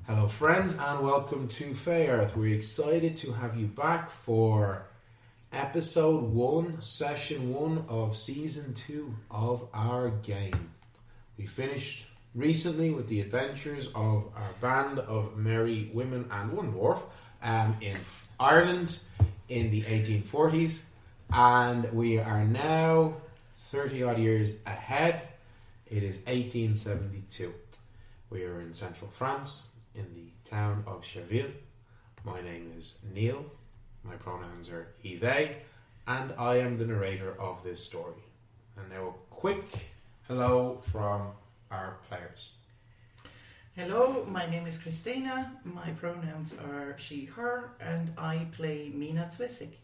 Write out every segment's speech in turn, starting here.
Hello friends and welcome to Fayearth. We're excited to have you back for episode 1, session 1 of season 2 of our game. We finished recently with the adventures of our band of merry women and one dwarf in Ireland in the 1840s, and we are now 30 odd years ahead. It is 1872. We are in central France in the town of Cherville. My name is Neil, my pronouns are he, they, and I am the narrator of this story. And now a quick hello from our players. Hello, my name is Christina, my pronouns are she, her, and I play Mina Twisik.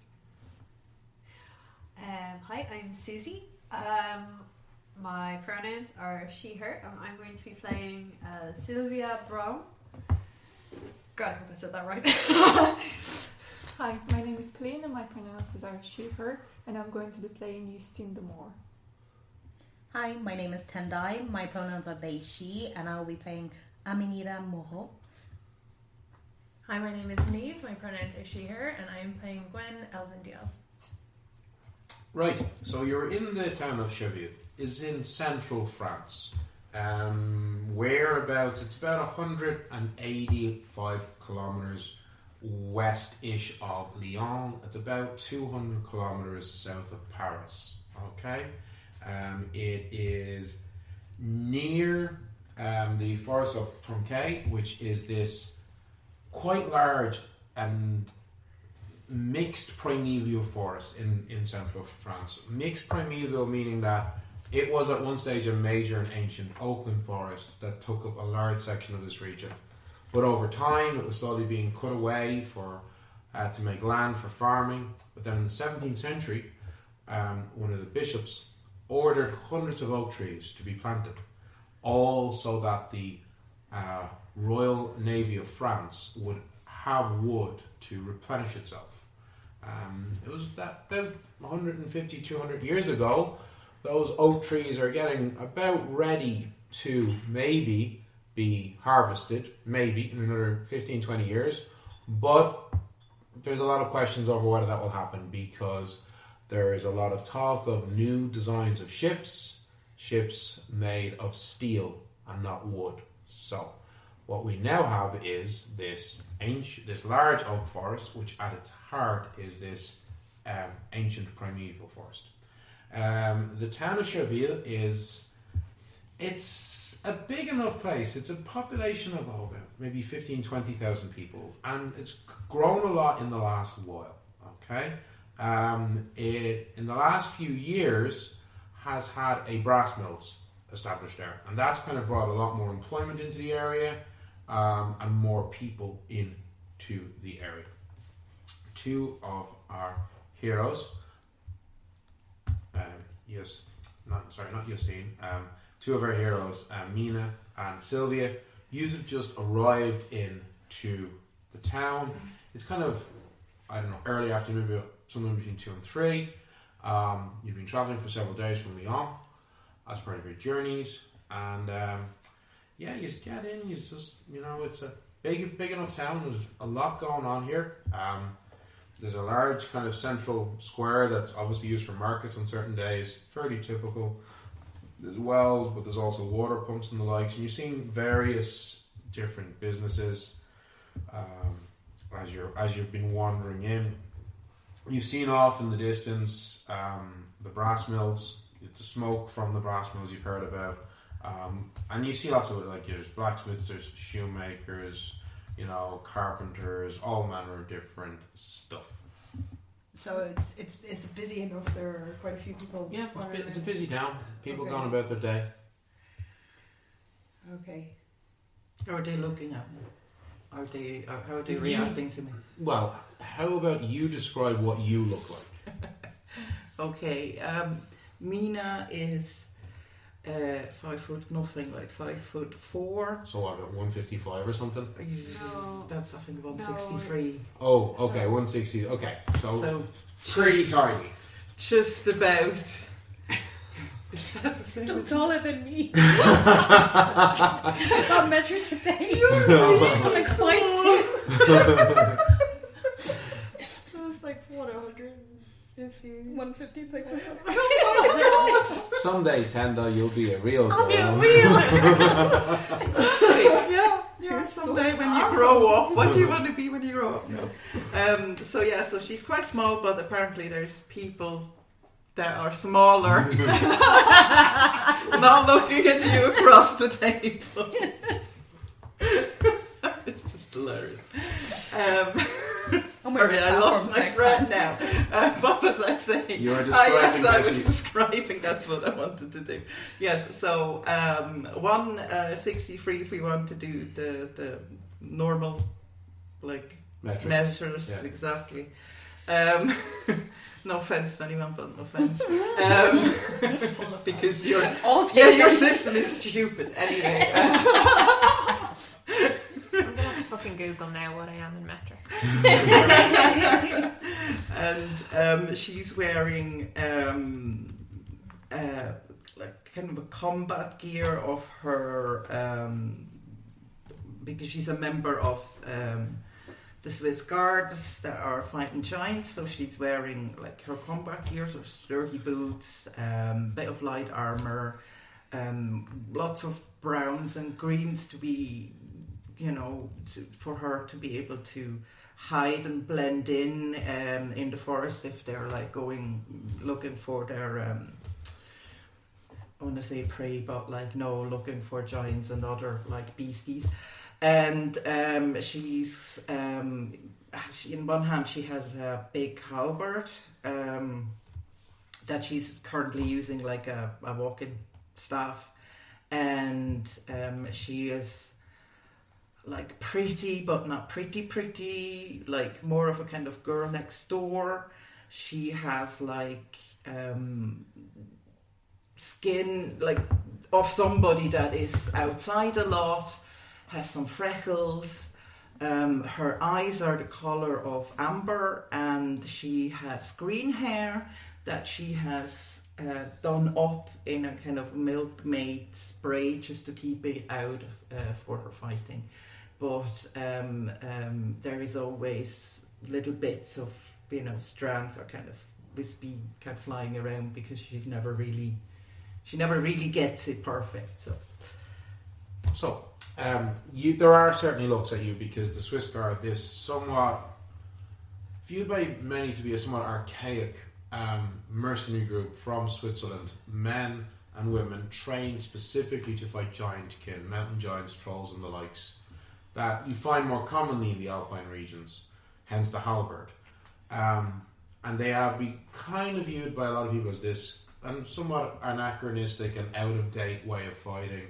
Hi, I'm Susie. My pronouns are she, her, and I'm going to be playing Sylvia Brown. God, I hope I said that right. Hi, my name is Pauline and my pronouns are she, her, and I'm going to be playing Justine de Moor. Hi, my name is Tendai, my pronouns are they, she, and I'll be playing Aminida Moho. Hi, my name is Neve, my pronouns are she, her, and I'm playing Gwen Elvendale. Right, so you're in the town of Cherville. It's in central France. Whereabouts? It's about 185 kilometres west-ish of Lyon. It's about 200 kilometres south of Paris. Okay, it is near the forest of Tronquay, which is this quite large and mixed primeval forest in central France. Mixed primeval meaning that it was at one stage a major and ancient oakland forest that took up a large section of this region. But over time it was slowly being cut away to make land for farming. But then in the 17th century, one of the bishops ordered hundreds of oak trees to be planted, all so that the Royal Navy of France would have wood to replenish itself. It was that about 150, 200 years ago. Those oak trees are getting about ready to maybe be harvested, maybe in another 15, 20 years. But there's a lot of questions over whether that will happen, because there is a lot of talk of new designs of ships made of steel and not wood. So what we now have is this large oak forest, which at its heart is this ancient primeval forest. The town of Cherville it's a big enough place. It's a population of about maybe 20,000 people, and it's grown a lot in the last while. Okay, in the last few years has had a brass mills established there, and that's kind of brought a lot more employment into the area and more people into the area. Two of our heroes. Not Justine. Two of our heroes, Mina and Sylvia, you have just arrived into the town. It's kind of, early afternoon, maybe somewhere between 2 and 3. You've been travelling for several days from Lyon as part of your journeys, and you just get in. You just, it's a big enough town. There's a lot going on here. There's a large kind of central square that's obviously used for markets on certain days, fairly typical. There's wells, but there's also water pumps and the likes. And you're seeing various different businesses as you've been wandering in. You've seen off in the distance the brass mills, the smoke from the brass mills you've heard about. And you see lots of there's blacksmiths, there's shoemakers, carpenters, all manner of different stuff. So it's busy enough. There are quite a few people. Yeah, it's a busy town. People going about their day. Okay. How are they looking at me? How are they reacting to me? Well, how about you describe what you look like? Okay, Mina is 5 foot nothing, like 5'4". So what, about 155 or something? No. That's I think 163. Oh, okay, 160. Okay, so pretty tiny. Just about. Still taller than me. I got measured today. I'm like 5'2". It's like, what, 150? 156 or something. Someday, Tenda, you'll be a real girl. I'll be a real. Yeah, So someday when you powerful. grow up. What do you want to be when you grow up? No. So she's quite small, but apparently there's people that are smaller not looking at you across the table. It's just hilarious. Sorry, I lost my thread now. What was I saying? You were Yes, I was describing describing. That's what I wanted to do. Yes, so 163 if we want to do the normal, like, metric. measures, Yeah. exactly. No offense to anyone, but no offense. Because your system is stupid. Anyway. I'm gonna have to fucking Google now what I am in metric. And she's wearing like kind of a combat gear of her because she's a member of the Swiss Guards that are fighting giants, so she's wearing like her combat gear, so sturdy boots, bit of light armor, lots of browns and greens to be, for her to be able to hide and blend in the forest if they're like looking for their I want to say prey, but looking for giants and other like beasties. And she's in one hand she has a big halberd that she's currently using like a walking staff, and she is like pretty but not pretty, like more of a kind of girl next door. She has like skin like of somebody that is outside a lot, has some freckles. Her eyes are the color of amber, and she has green hair that she has done up in a kind of milkmaid spray just to keep it out for her fighting. But there is always little bits of strands or kind of wispy kind of flying around because she never really gets it perfect. So there are certainly looks at you because the Swiss Guard, this somewhat viewed by many to be a somewhat archaic mercenary group from Switzerland, men and women trained specifically to fight giantkin, mountain giants, trolls and the likes, that you find more commonly in the alpine regions, hence the halberd. And they have been kind of viewed by a lot of people as this and somewhat anachronistic and out-of-date way of fighting,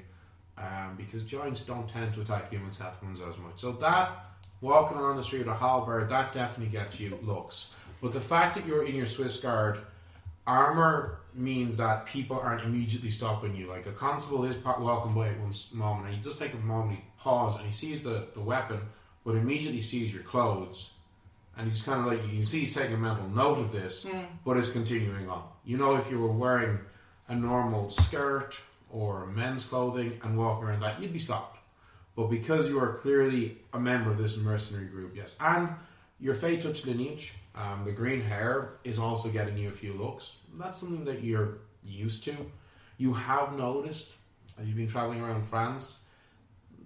because giants don't tend to attack human settlements as much. So that, walking along the street with a halberd, that definitely gets you looks. But the fact that you're in your Swiss Guard armour means that people aren't immediately stopping you. Like a constable is walking by at one moment, and he just take a moment, he pauses, and he sees the weapon, but immediately sees your clothes. And he's kind of like, you can see he's taking a mental note of this, but it's continuing on. If you were wearing a normal skirt or men's clothing and walking around that, you'd be stopped. But because you are clearly a member of this mercenary group, yes. And your Fey Touch lineage, the green hair, is also getting you a few looks. That's something that you're used to. You have noticed, as you've been travelling around France,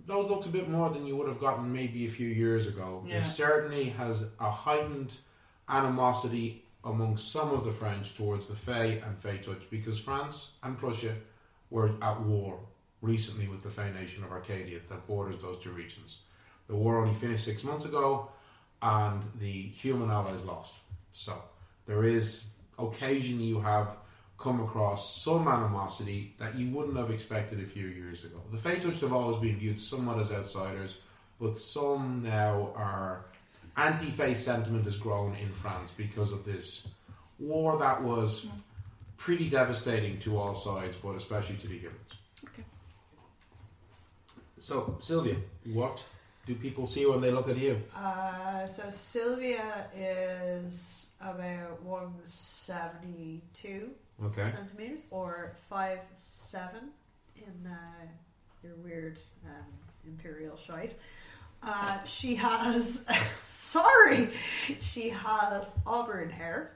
those looks a bit more than you would have gotten maybe a few years ago. Yeah. There certainly has a heightened animosity among some of the French towards the Fey and Fey Touch, because France and Prussia were at war recently with the Fey nation of Arcadia that borders those two regions. The war only finished 6 months ago, and the human allies lost. So there is occasionally you have come across some animosity that you wouldn't have expected a few years ago. The Fey Touch have always been viewed somewhat as outsiders, but some now are... Anti-Fey sentiment has grown in France because of this war that was pretty devastating to all sides, but especially to the humans. Okay. So, Sylvia, what do people see when they look at you? So Sylvia is about 172 Okay. centimeters, or 5'7" in your weird imperial shite. She has, she has auburn hair,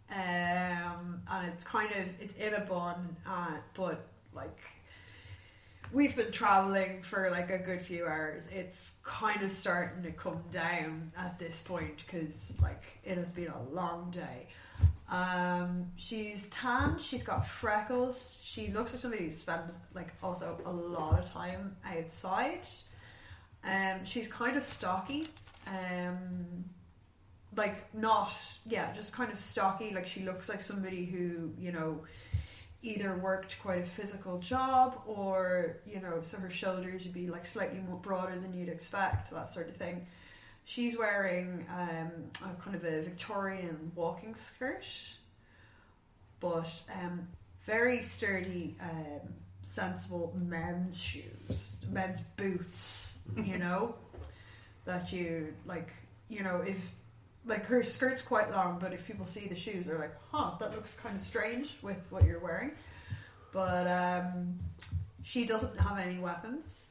and it's in a bun, but like, we've been traveling for like a good few hours. It's kind of starting to come down at this point because like it has been a long day. She's tan. She's got freckles. She looks like somebody who spends like also a lot of time outside. She's kind of stocky. Just kind of stocky. Like she looks like somebody who, you know, either worked quite a physical job or, you know, so her shoulders would be like slightly more broader than you'd expect, that sort of thing. She's wearing a kind of a Victorian walking skirt, but very sturdy, sensible men's shoes, men's boots, you know, that you, like, you know, if, like, her skirt's quite long, but if people see the shoes, they're like, huh, that looks kind of strange with what you're wearing. But she doesn't have any weapons.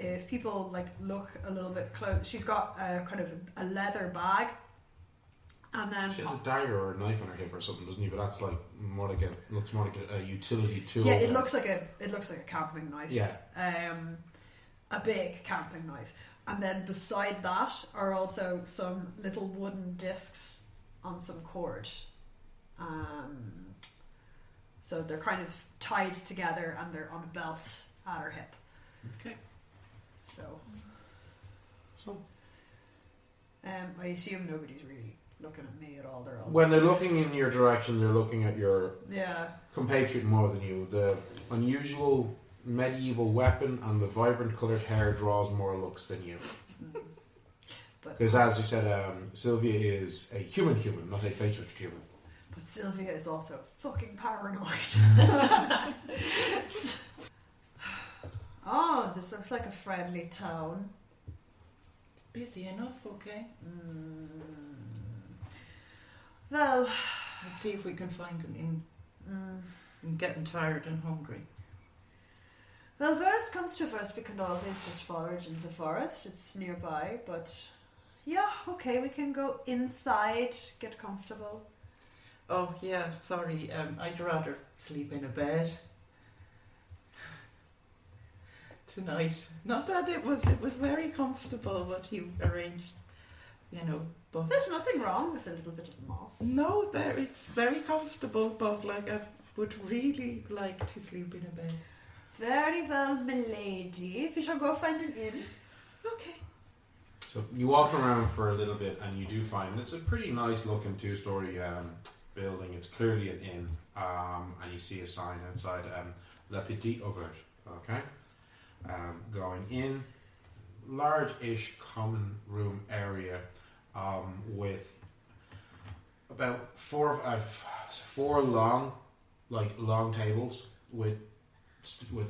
If people like look a little bit close, she's got a kind of a leather bag, and then she has a dagger or a knife on her hip or something, doesn't she? But that's like looks more like a utility tool. Yeah, it looks like a camping knife. Yeah, a big camping knife. And then beside that are also some little wooden discs on some cord. So they're kind of tied together and they're on a belt at her hip. Okay. So I assume nobody's really looking at me at all. When they're looking in your direction, they're looking at your compatriot more than you. The unusual medieval weapon and the vibrant coloured hair draws more looks than you. Because as you said, Sylvia is a human, not a faceless human. But Sylvia is also fucking paranoid. Oh, this looks like a friendly town. It's busy enough, okay? Well, let's see if we can find an inn. I'm getting tired and hungry. Well, first comes to first, we can always just forage in the forest. It's nearby, but yeah, okay, we can go inside, get comfortable. Oh, yeah, sorry, I'd rather sleep in a bed tonight. Not that it was very comfortable what you arranged, you know, but... There's nothing wrong with a little bit of moss. No, it's very comfortable, but like I would really like to sleep in a bed. Very well, milady. We shall go find an inn. Okay. So you walk around for a little bit and you do find it's a pretty nice looking 2-story building. It's clearly an inn, and you see a sign outside, La Petite Auberge. Okay. Going in, large-ish common room area with about four long tables with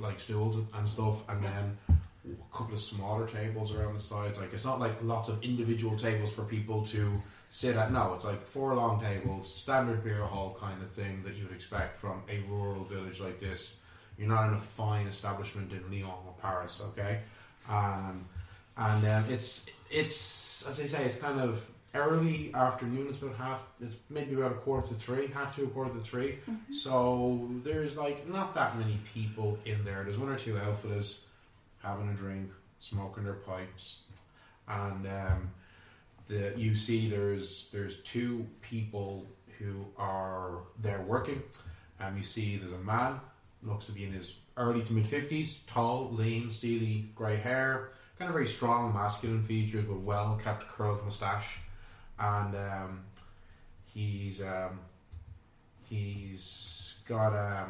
like stools and stuff, and then a couple of smaller tables around the sides. Like, it's not like lots of individual tables for people to sit at. No, it's like 4 long tables, standard beer hall kind of thing that you would expect from a rural village like this. You're not in a fine establishment in Lyon or Paris, okay? And it's as I say, it's kind of early afternoon. It's maybe about 2:45, 2:30, 3:15. Mm-hmm. So there's like not that many people in there. There's 1 or 2 outfitters having a drink, smoking their pipes, and you see there's 2 people who are there working. You see there's a man, looks to be in his early to mid 50s, tall, lean, steely, grey hair, kind of very strong masculine features with well kept curled moustache, and he's got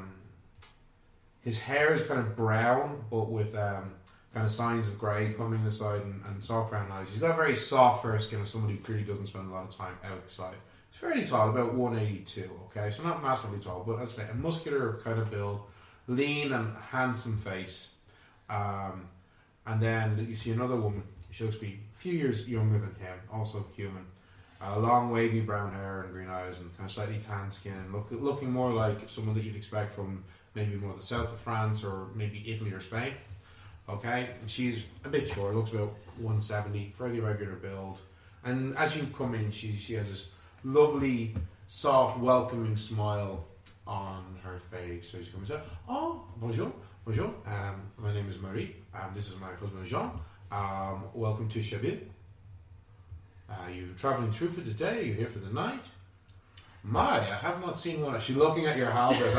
his hair is kind of brown but with kind of signs of grey coming inside and soft brown eyes. He's got very soft fair skin of somebody who clearly doesn't spend a lot of time outside. He's fairly tall, about 182, okay, so not massively tall, but I'd say a muscular kind of build, lean and handsome face. And then you see another woman. She looks to be a few years younger than him, also human. long wavy brown hair and green eyes and kind of slightly tan skin, looking more like someone that you'd expect from maybe more the south of France or maybe Italy or Spain. Okay, and she's a bit short, looks about 170, fairly regular build. And as you come in, she has this lovely, soft, welcoming smile on her face. So she comes in, oh, bonjour. My name is Marie. This is my husband Jean. Welcome to Cherville. You travelling through for the day? Are you here for the night? I have not seen one. She's looking at your halberd.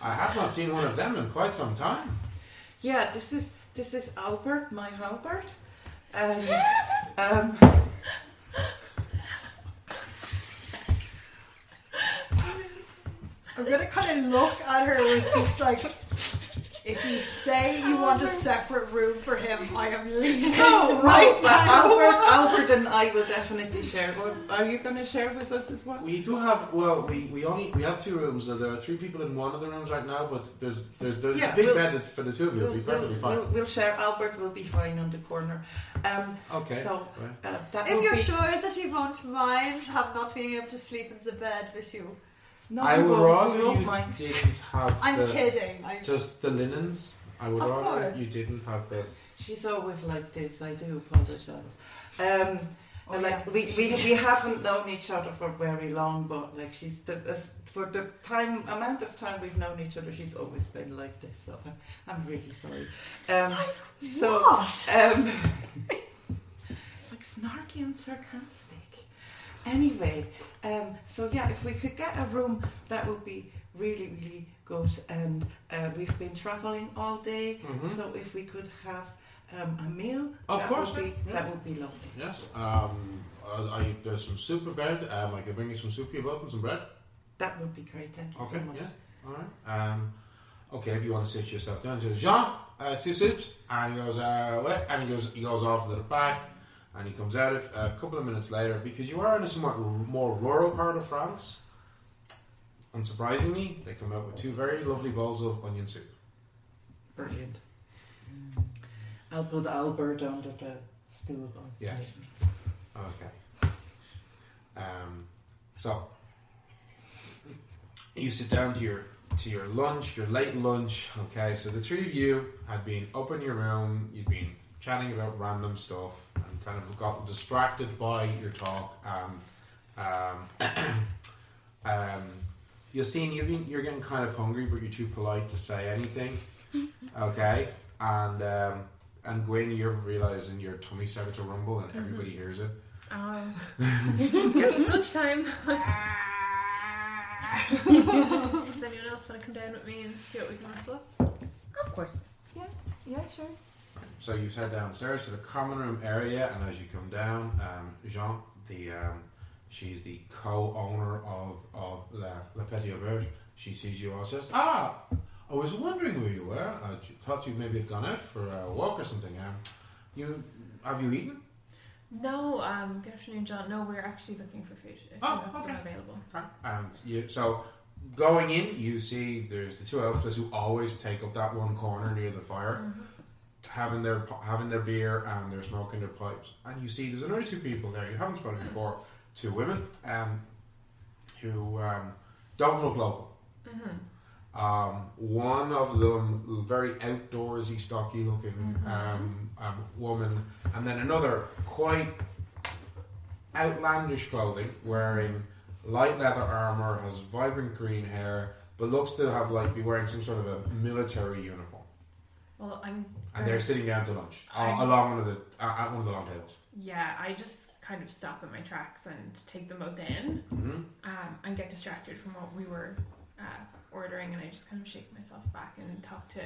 I have not seen one of them in quite some time. Yeah, this is Albert, my halberd. And I'm gonna kind of look at her with just like, if you say you want a separate room for him, I am leaving right now. Albert and I will definitely share. Are you going to share with us as well? We do have. Well, we have 2 rooms. There are 3 people in one of the rooms right now, but there's a big bed for the 2 of you. It'll be perfectly fine. We'll share. Albert will be fine on the corner. Okay. So that If will you're be, sure that you won't mind, have not being able to sleep in the bed with you. no, I we would won't, rather we won't you mind. didn't have. I'm kidding. Just the linens. I would Of rather course. you didn't have the. She's always like this. I do apologise. We haven't known each other for very long, but like for the amount of time we've known each other, she's always been like this. So I'm really sorry. Like snarky and sarcastic. Anyway, so yeah, if we could get a room, that would be really, really good. And we've been travelling all day, so if we could have a meal, that would be lovely. Yes. There's some soup prepared. I can bring you some soup for your boat and some bread. That would be great. Thank you so much. Yeah. All right. Okay, if you want to sit yourself down, so Jean, 2 soups, and he goes, what? And he goes off to the back, and he comes out a couple of minutes later, because you are in a somewhat more rural part of France. Unsurprisingly, they come out with 2 very lovely bowls of onion soup. Brilliant. I'll put Albert under the stool. Yes. Okay. So you sit down to your lunch, your late lunch. Okay. So the 3 of you had been up in your room. You'd been chatting about random stuff and kind of gotten distracted by your talk. Justine, you're getting kind of hungry, but you're too polite to say anything. Okay. And Gwen, you're realising your tummy started to rumble and everybody hears it. Guess it's lunchtime. Does anyone else want to come down with me and see what we can wrestle up? Of course. Yeah, sure. So you head downstairs to the common room area, and as you come down, Jean, she's the co-owner of La Petite Auberge. She sees you all, says, I was wondering who you were. I thought you maybe had gone out for a walk or something. Have you eaten? No, good afternoon, John. No, we're actually looking for food. If you have some available. So going in, you see there's the 2 outfits who always take up that one corner near the fire, having their beer and they're smoking their pipes. And you see there's another 2 people there you haven't spotted before. 2 women who don't look local. One of them very outdoorsy, stocky looking woman, and then another quite outlandish clothing, wearing light leather armour, has vibrant green hair, but looks to have be wearing some sort of a military uniform. Well, and they're sitting down to lunch along at one of the long tables. Yeah, I just kind of stop at my tracks and take them both in, and get distracted from what we were ordering, and I just kind of shake myself back and talk to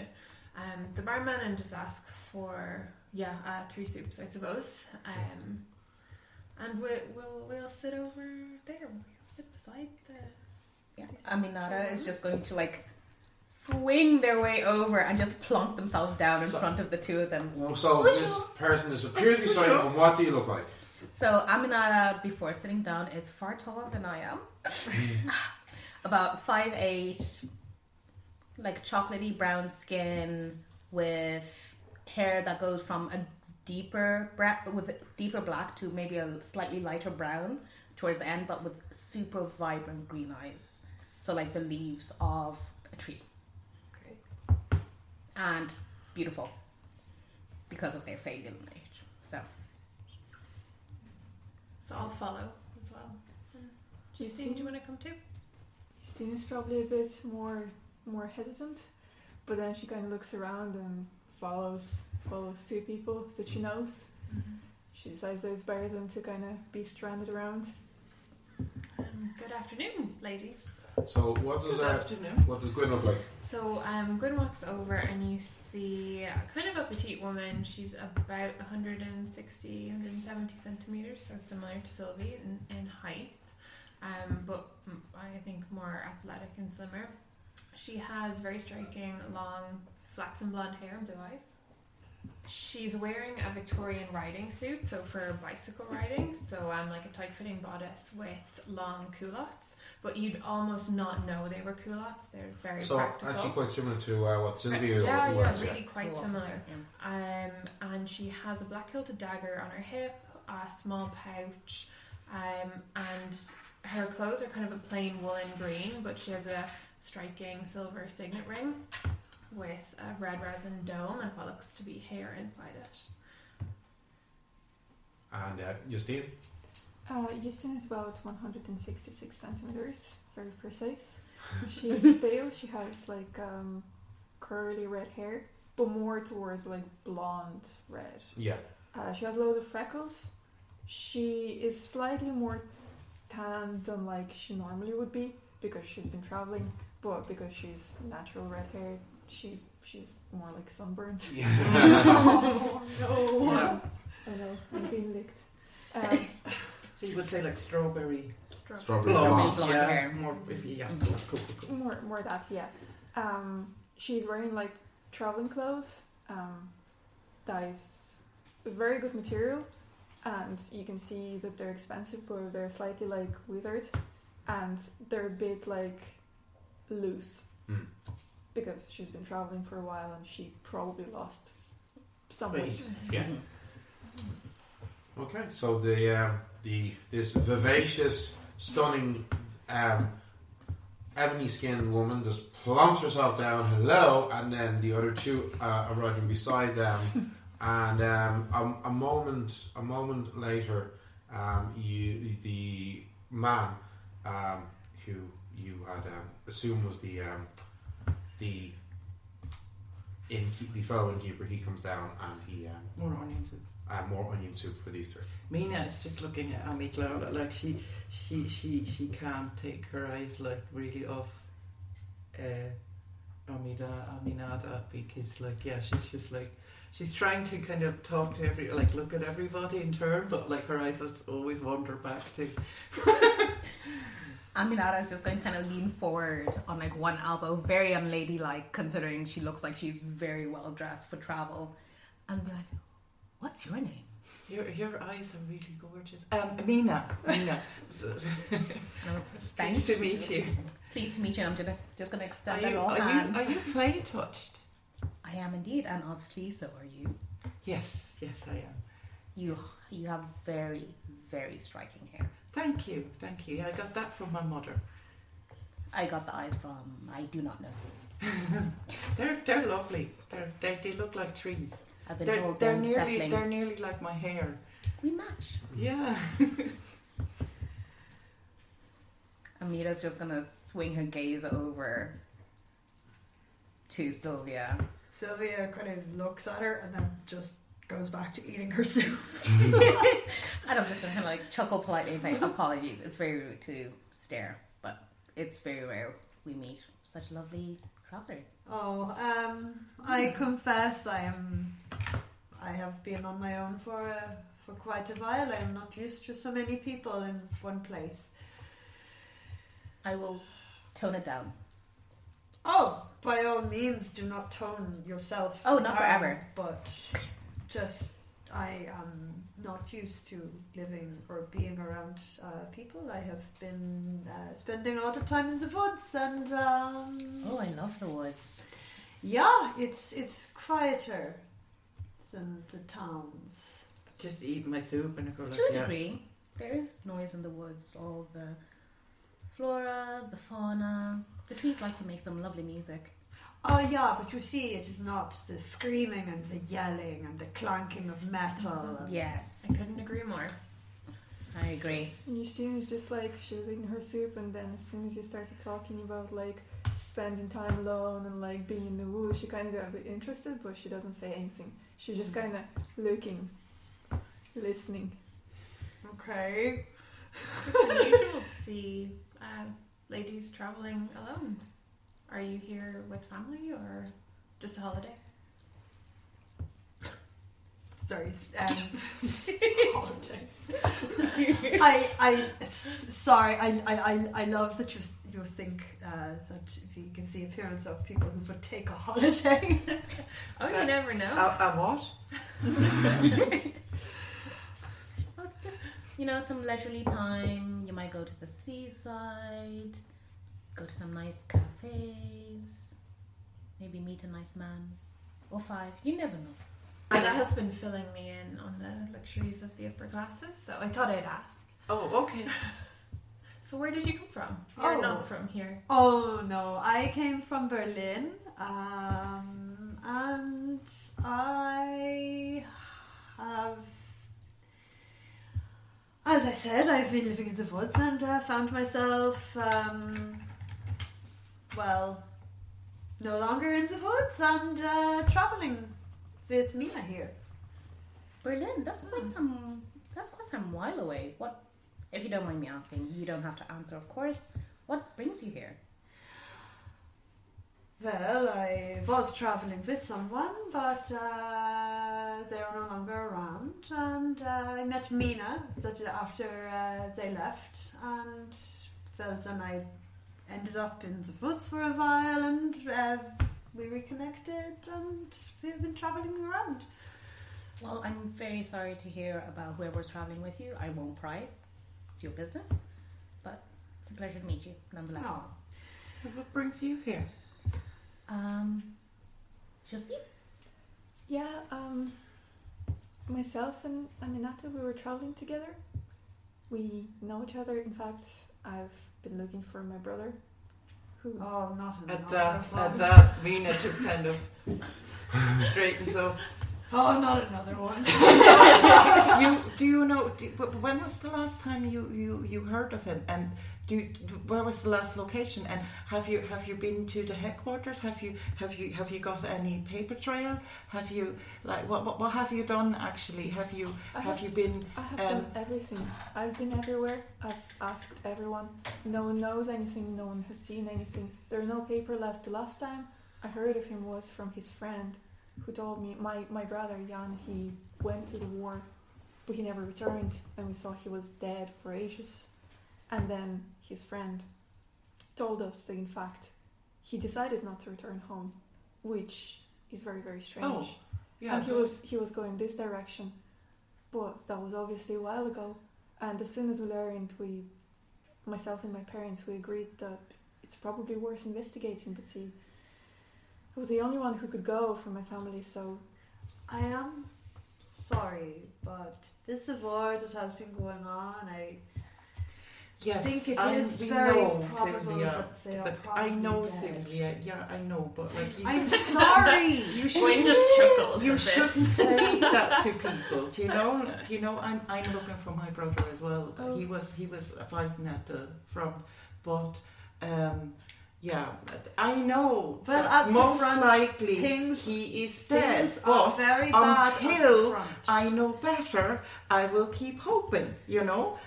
the barman and just ask for 3 soups, I suppose. And we'll sit over there. We'll sit beside the. Aminata is just going to swing their way over and just plonk themselves down in front of the 2 of them. So this person is appears beside you, and what do you look like? So Aminata, before sitting down, is far taller than I am. About 5'8", chocolatey brown skin with hair that goes from a deeper black to maybe a slightly lighter brown, towards the end, but with super vibrant green eyes. So like the leaves of a tree. Great. And beautiful because of their fading age. So I'll follow as well. Justine, do you want to come too? Justine is probably a bit more hesitant, but then she kind of looks around and follows two people that she knows. Mm-hmm. She decides that it's better than to kind of be stranded around. Good afternoon, ladies. So what does Gwyn look like? So Gwyn walks over and you see a kind of a petite woman. She's about 160, 170 centimetres, so similar to Sylvie in height, but I think more athletic and slimmer. She has very striking, long, flaxen blonde hair and blue eyes. She's wearing a Victorian riding suit, so for bicycle riding, so like a tight-fitting bodice with long culottes, but you'd almost not know they were culottes. They're very practical. Actually quite similar to what Sylvia yeah, wears. really quite similar. And she has a black hilted dagger on her hip, a small pouch, and her clothes are kind of a plain woolen green, but she has a striking silver signet ring with a red resin dome and what looks to be hair inside it. And Justine? Justine is about 166 centimeters, very precise. She's pale. She has like curly red hair, but more towards like blonde red. Yeah. She has loads of freckles. She is slightly more tan than like she normally would be because she's been traveling, but because she's natural red hair, she's more like sunburned. Yeah. Oh no! Yeah. I know, I'm being licked. So you would say like strawberry Strawberry blonde, blonde yeah, hair. more cool. More that, yeah. She's wearing like traveling clothes. That is a very good material, and you can see that they're expensive, but they're slightly like withered, and they're a bit like loose because she's been traveling for a while and she probably lost some weight. Yeah. Okay, so this vivacious, stunning, ebony-skinned woman just plumps herself down. Hello, and then the other two are riding beside them, and a moment later, the man who you had assumed was the fellow innkeeper, he comes down and he More onion soup. More onion soup for these three. Mina is just looking at Amicla like she can't take her eyes like really off Aminada, because like she's just like she's trying to kind of talk to look at everybody in turn, but like her eyes always wander back to Aminata is just going to kind of lean forward on like one elbow, very unladylike considering she looks like she's very well dressed for travel, and be like, "What's your name?" Your eyes are really gorgeous. Mina. Nice to meet you. Pleased to meet you. I'm just going to extend Are that all hand. you fey touched? I am indeed, and obviously so are you. Yes, I am. You have very, very striking hair. Thank you. I got that from my mother. I got the eyes from I do not know. They're lovely. They look like trees. I've been told they're nearly like my hair. We match. Yeah. Amita's just gonna swing her gaze over to Sylvia. Sylvia kind of looks at her and then just goes back to eating her soup. And I'm just gonna kind of like chuckle politely and say, "Apologies, it's very rude to stare, but it's very rare we meet such lovely travelers." I confess I have been on my own for quite a while. I'm not used to so many people in one place. I will tone it down. Oh, by all means, do not tone yourself. Oh, not down, forever. But just I am not used to living or being around people. I have been spending a lot of time in the woods, and oh, I love the woods. yeah, it's quieter than the towns. Just eat my soup and I go like, To a yeah. degree. there is noise in the woods. All the flora, the fauna. The trees like to make some lovely music. Oh yeah, but you see, it is not the screaming and the yelling and the clanking of metal. And Yes. I couldn't agree more. I agree. And she was just like, she was eating her soup, and then as soon as you started talking about like spending time alone and like being in the woods, she kind of got a bit interested, but she doesn't say anything. She's just kind of looking, listening. Okay. It's unusual to see ladies traveling alone. Are you here with family or just a holiday? Sorry. Holiday. I love that you think that it gives the appearance of people who would take a holiday. Oh, you never know. A what? Well, it's just, some leisurely time. You might go to the seaside, go to some nice cafes, maybe meet a nice man or 5. You never know. Anna has been filling me in on the luxuries of the upper classes, so I thought I'd ask. Oh, okay. So where did you come from? You're Oh. not from here. Oh no, I came from Berlin, and I have, as I said, I've been living in the woods and found myself, no longer in the woods and traveling with Mina here. Berlin, that's quite some while away. What, if you don't mind me asking, you don't have to answer, of course. What brings you here? Well, I was traveling with someone, but they are no longer around, and I met Mina after they left, and well, then I ended up in the woods for a while, and we reconnected, and we've been traveling around. Well, I'm very sorry to hear about whoever's traveling with you. I won't pry. It's your business. But it's a pleasure to meet you, nonetheless. Oh. What brings you here? Just me? Yeah, myself and Aminata, we were traveling together. We know each other. In fact, I've been looking for my brother. Who? Oh, not At another that, Mina just kind of straightens up. Oh, not another one. When was the last time you heard of him? And where was the last location? And have you been to the headquarters? Have you got any paper trail? Have you what have you done actually? Have you been? I have done everything. I've been everywhere. I've asked everyone. No one knows anything. No one has seen anything. There are no paper left. The last time I heard of him was from his friend, who told me my brother Jan, he went to the war, but he never returned, and we thought he was dead for ages. And then his friend told us that in fact he decided not to return home, which is very, very strange. Oh, yeah. And he was going this direction, but that was obviously a while ago. And as soon as we learned, myself and my parents, we agreed that it's probably worth investigating. But see, I was the only one who could go from my family, so I am sorry, but this war that has been going on, I think it is very probable Sylvia, that they are but probably I know dead. Sylvia. Yeah, I know, but I'm sorry. You Wayne shouldn't. just chuckles. You at this. shouldn't say that to people. Do you know? I'm looking for my brother as well. Oh. He was fighting at the front, but yeah, I know. Well, that at the most front, likely things- he is dead. Things are But very bad at the until front. I know better, I will keep hoping.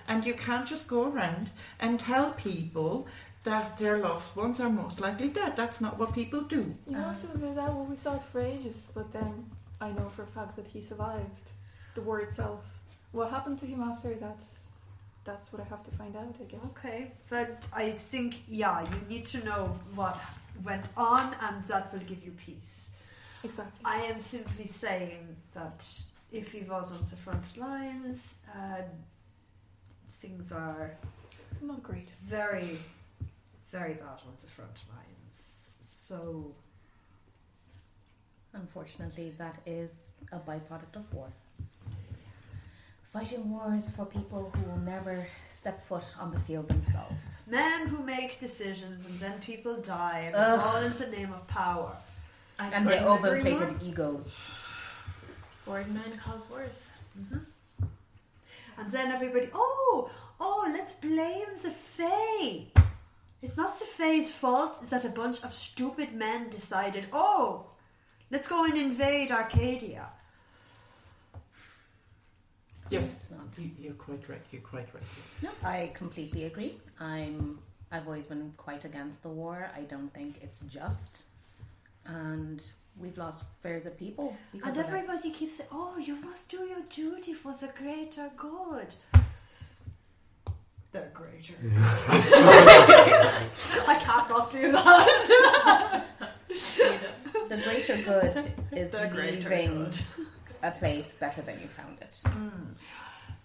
And you can't just go around and tell people that their loved ones are most likely dead. That's not what people do. you know, Sylvia, that what we thought for ages. But then I know for a fact that he survived the war itself. What happened to him after? That's what I have to find out, I guess. Okay, but I think, you need to know what went on, and that will give you peace. Exactly. I am simply saying that if he was on the front lines, things are Not great. very, very bad on the front lines. So, Unfortunately, that is a byproduct of war. Fighting wars for people who will never step foot on the field themselves. Men who make decisions and then people die, and it's all in the name of power. And their overinflated egos. Board men cause wars. And then everybody, let's blame the Fae. It's not the Fae's fault. It's that a bunch of stupid men decided, let's go and invade Arcadia. Yes, It's not. you're quite right. You're quite right. No, I completely agree. I've always been quite against the war. I don't think it's just. And we've lost very good people. And everybody keeps saying, you must do your duty for the greater good. The greater good. I cannot do that. The greater good is The greater leaving good. a place better than you found it.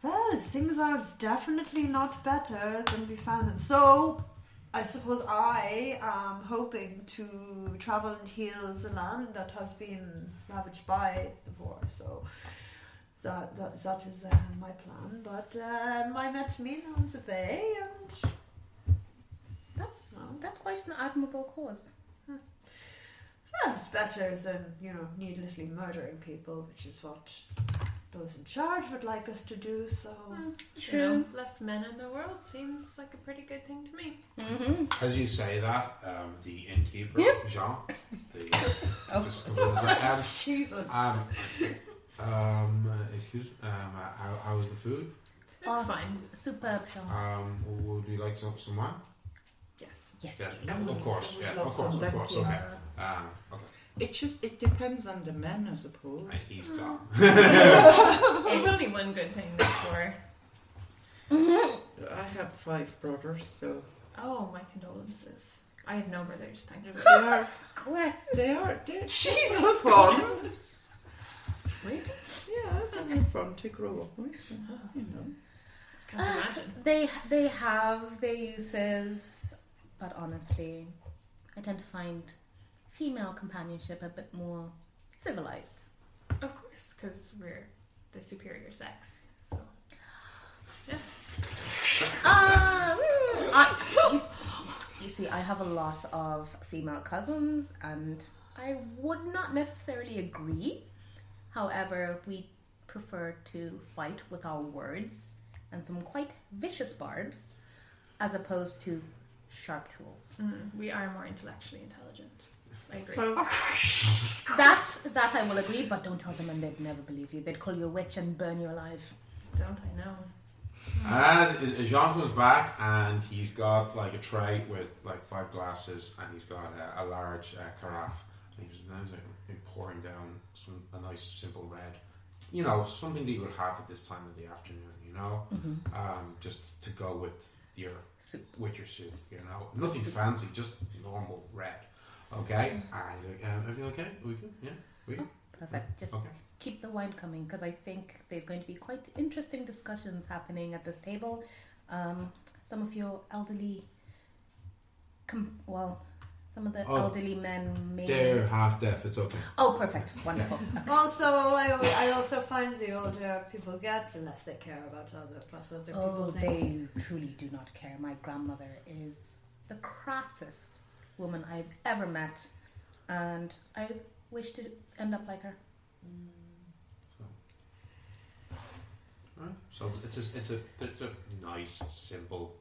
Well, things are definitely not better than we found them. So, I suppose I am hoping to travel and heal the land that has been ravaged by the war. So, that is my plan. But I met me on the bay, and That's quite an admirable cause. well, it's better than needlessly murdering people, which is what those in charge would like us to do. So. True. Less men in the world seems like a pretty good thing to me. As you say that, the innkeeper, Jean, just comes in and says, Jesus. excuse, how was the food? It's fine. Superb, Sean. Would you like some wine? Yes. Yes. Yes, of course, okay. Okay. It depends on the men, I suppose. And he's gone. There's only one good thing this war. I have 5 brothers, so Oh, my condolences. I have no brothers, thankfully. they are. Jesus fun. Really? Yeah, they're fun to grow up with. Can't imagine. They have their uses, but honestly, I tend to find female companionship a bit more civilized. Of course, because we're the superior sex. So, yeah. You see, I have a lot of female cousins, and I would not necessarily agree. However, we prefer to fight with our words and some quite vicious barbs, as opposed to sharp tools. We are more intellectually intelligent. I agree. That I will agree, but don't tell them and they'd never believe you. They'd call you a witch and burn you alive. Don't I know? As Jean comes back and he's got like a tray with like 5 glasses and he's got a large carafe and he's pouring down a nice simple red, something that you would have at this time of the afternoon, just to go with your soup, nothing fancy, just normal red. Okay, and everything okay? Are we good? Yeah, we good? Perfect. Just keep the wine coming, because I think there's going to be quite interesting discussions happening at this table. Some of your elderly, some of the elderly men may... They're half deaf, it's okay. Oh, perfect. Wonderful. Also, I also find the older people get, the less they care about other people think. They truly do not care. My grandmother is the crassest woman I've ever met, and I wish to end up like her. Right. So it's a nice, simple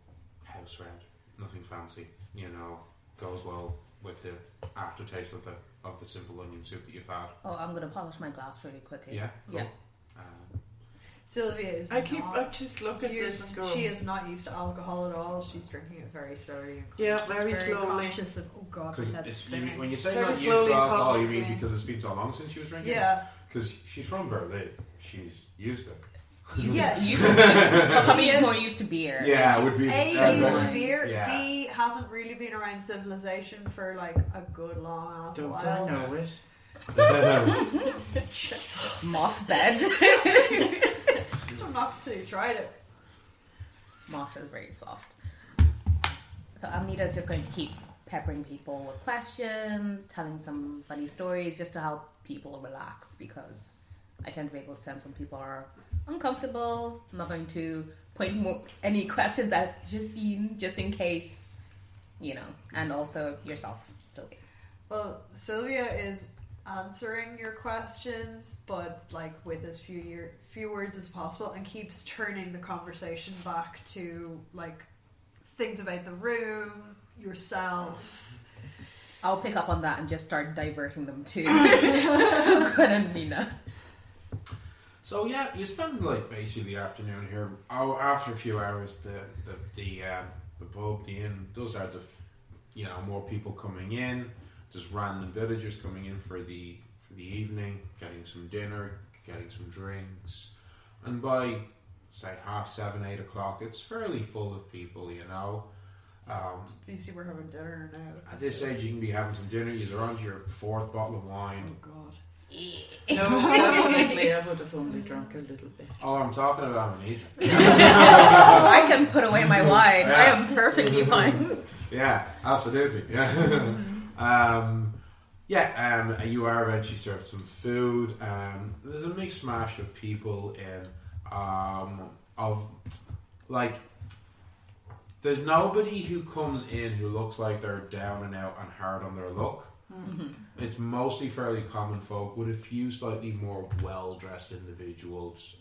house red. Nothing fancy, goes well with the aftertaste of the simple onion soup that you've had. Oh, I'm going to polish my glass really quickly. Yeah. Cool. Yeah. Sylvia is I just look at used, this and go. she is not used to alcohol at all. She's drinking it very slowly. And Yeah, very slowly. Conscious of, oh God, my Because head's spinning. when you say Very not used slowly to alcohol, you mean consciously. because it's been so long since she was drinking? Yeah. Because she's from Berlin. She's used it. Yeah. Probably is more used to beer. Yeah, it would be. A, used to beer. Yeah. B, hasn't really been around civilization for like a good long ass Don't while. I know it? Jesus. Moss bed. Not till you tried it. Moss is very soft. So Amnita's just going to keep peppering people with questions, telling some funny stories just to help people relax, because I tend to be able to sense when people are uncomfortable. I'm not going to point any questions at Justine, just in case, and also yourself, Sylvia. Well, Sylvia is answering your questions, but with as few words as possible, and keeps turning the conversation back to things about the room, yourself. I'll pick up on that and just start diverting them to Gwen and Nina. So yeah, you spend basically the afternoon here. After a few hours, the pub, the inn, those are more people coming in. Just random villagers coming in for the evening, getting some dinner, getting some drinks, and by say 7:30, 8 o'clock, it's fairly full of people. You see, we're having dinner now. At this stage, you can be having some dinner. You're on to your 4th bottle of wine. Oh God. No, definitely, I would have only drunk a little bit. Oh, I'm talking about Anita. I can put away my wine. Yeah. I am perfectly fine. Yeah, absolutely. Yeah. You are eventually served some food. There's a mixed mash of people in. There's nobody who comes in who looks like they're down and out and hard on their luck. Mm-hmm. It's mostly fairly common folk with a few slightly more well-dressed individuals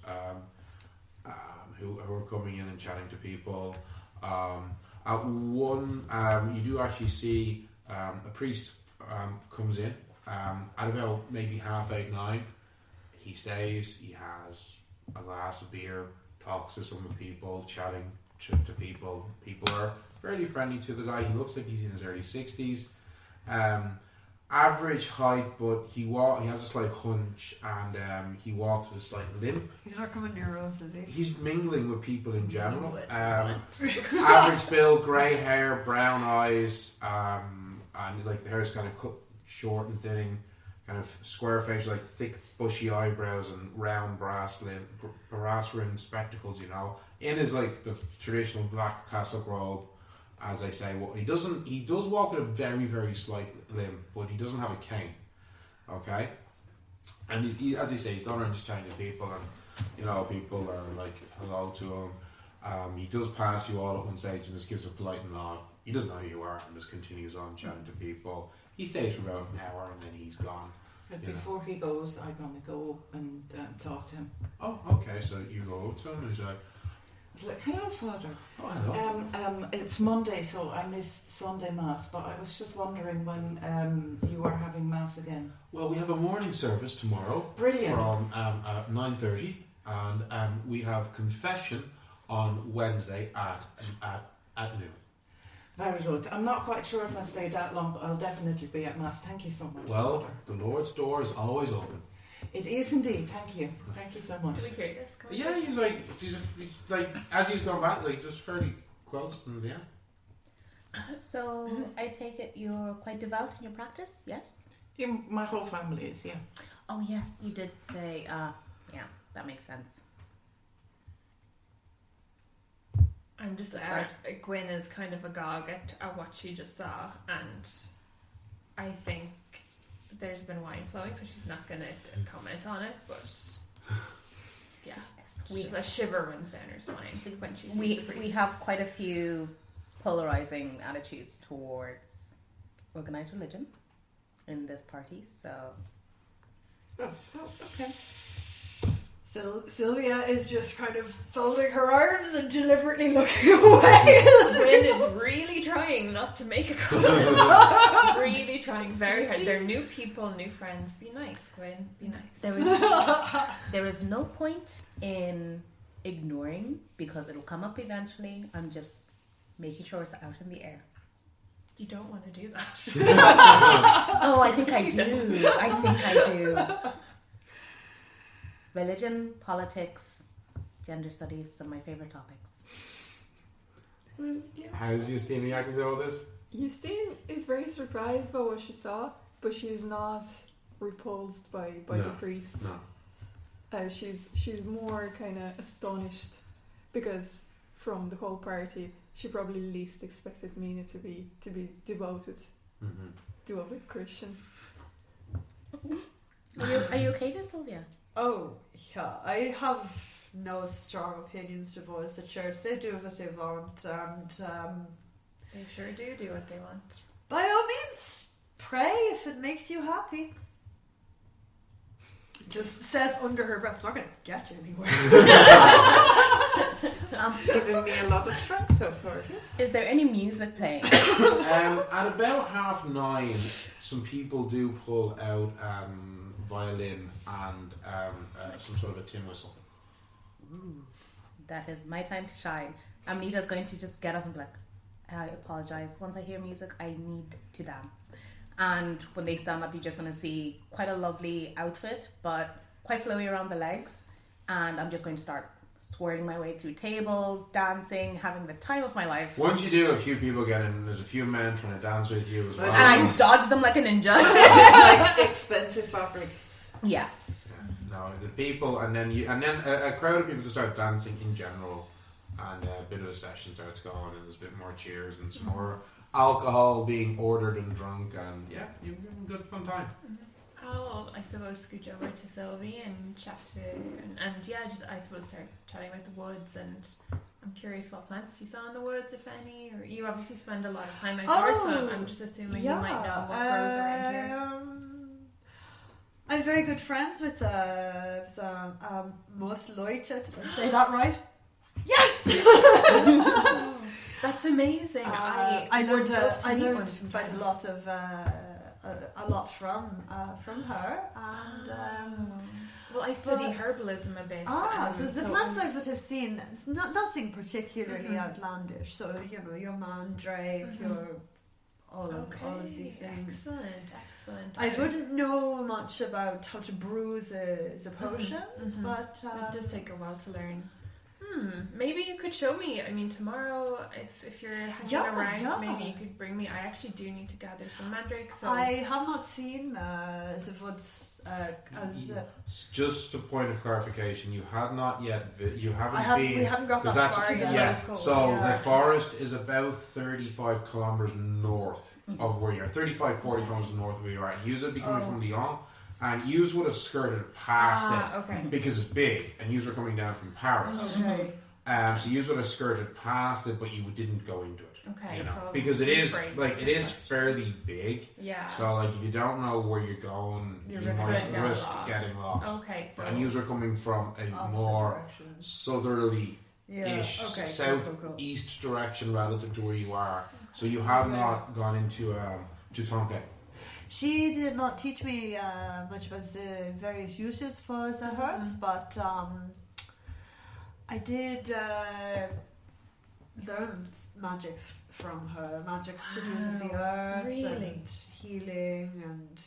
who are coming in and chatting to people. You do actually see a priest comes in at about maybe 8:30, 9. He stays, he has a glass of beer, talks to some of the people, chatting to people. People are fairly friendly to the guy. He looks like he's in his early 60s. Average height, but he has a slight hunch, and he walks with a slight limp. He's not coming near us, is he? He's mingling with people in general. Average build, grey hair, brown eyes, and the hair's kind of cut short and thinning, kind of square face, thick bushy eyebrows and round brass rimmed spectacles. In his the traditional black cassock robe. As I say, he does walk with a very, very slight limp, but he doesn't have a cane. Okay, and he, as I say, he's gone around just chatting to people, and people are hello to him. He does pass you all at one stage and just gives a polite nod. He doesn't know who you are and just continues on chatting to people. He stays for about an hour and then he's gone. But before he goes, I'm going to go and talk to him. Oh, okay. So you go up to him and he's like, He's like, hello, Father. oh, hello. It's Monday, so I missed Sunday Mass, but I was just wondering when you are having Mass again. Well, we have a morning service tomorrow. Brilliant. From 9:30, and we have confession on Wednesday at noon. Very good. I'm not quite sure if I'll stay that long, but I'll definitely be at Mass. Thank you so much, Well, Father. the Lord's door is always open. It is indeed. Thank you. Thank you so much. Do we hear this? Yeah, he's as he's gone back, just fairly close, and yeah. So I take it you're quite devout in your practice, yes? Yeah, my whole family is, yeah. Oh yes, you did say, yeah, that makes sense. I'm just Gwyn is kind of agog at what she just saw, and I think there's been wine flowing, so she's not going to comment on it, but yeah, a shiver runs down her spine when she sees the priest. We have quite a few polarizing attitudes towards organized religion in this party, so... Oh, okay. Sylvia is just kind of folding her arms and deliberately looking away. Gwyn is really trying not to make a comment. Really trying very hard. They're new people, new friends. Be nice, Gwyn. Be nice. There is no point in ignoring, because it'll come up eventually. I'm just making sure it's out in the air. You don't want to do that. Oh, I think I do. Religion, politics, gender studies, some of my favourite topics. Well, yeah. How's Justine reacting to all this? Justine is very surprised by what she saw, but she's not repulsed by the priest. No. She's more kind of astonished, because from the whole party, she probably least expected Mina to be devoted Christian. Are you okay there, Sylvia? Oh, yeah. I have no strong opinions to voice at church. They do what they want, and They sure do what they want. by all means, pray if it makes you happy. Just says under her breath, it's not going to get you anywhere. It's given me a lot of strength so far. Is there any music playing? At about 9:30, some people do pull out violin and some sort of a tin whistle. Ooh, that is my time to shine. Amnita's going to just get up and be like, I apologise. Once I hear music, I need to dance. And when they stand up, you're just going to see quite a lovely outfit, but quite flowy around the legs. And I'm just going to start swirling my way through tables, dancing, having the time of my life. Once you do, a few people get in. There's a few men trying to dance with you as well. And I dodge them like a ninja. Like expensive fabric. Yeah. No, the people, and then a crowd of people just start dancing in general, and a bit of a session starts going, and there's a bit more cheers and some more alcohol being ordered and drunk, and yeah, you're having a good fun time. I'll, I suppose, scooch over to Sylvie and chat to, and yeah, just I suppose start chatting about the woods, and I'm curious what plants you saw in the woods, if any, or you obviously spend a lot of time outdoors, so I'm just assuming you might know what grows around here. I'm very good friends with most Leute. Did I say that right? Yes! That's amazing. I learned one quite a lot of from her, and well, I study herbalism a bit. so the plants I would have seen, nothing particularly outlandish. So your mandrake, your all of these things. Excellent. I wouldn't know much about how to brew the potions, but it does take a while to learn. Maybe you could show me. I mean, tomorrow, if you're hanging around, maybe you could bring me. I actually do need to gather some mandrake. So I have not seen the woods as. Just a point of clarification: you have not yet. We haven't got that far yet. Yeah. So the forest is about 35 kilometers north of where you're. 35, 40 kilometers north of where you're at. You would be coming from Lyon. And yous would have skirted past it because it's big, and yous were coming down from Paris. Okay. So yous would have skirted past it, but you didn't go into it. Okay. So because it is fairly big. Yeah. So if you don't know where you're going, you might risk getting lost. Okay. So and yous are coming from a more southerly southeast direction relative to where you are. So you have not gone into Tonka. She did not teach me much about the various uses for the herbs, but I did learn magics from her, magics to do with the herbs and healing, and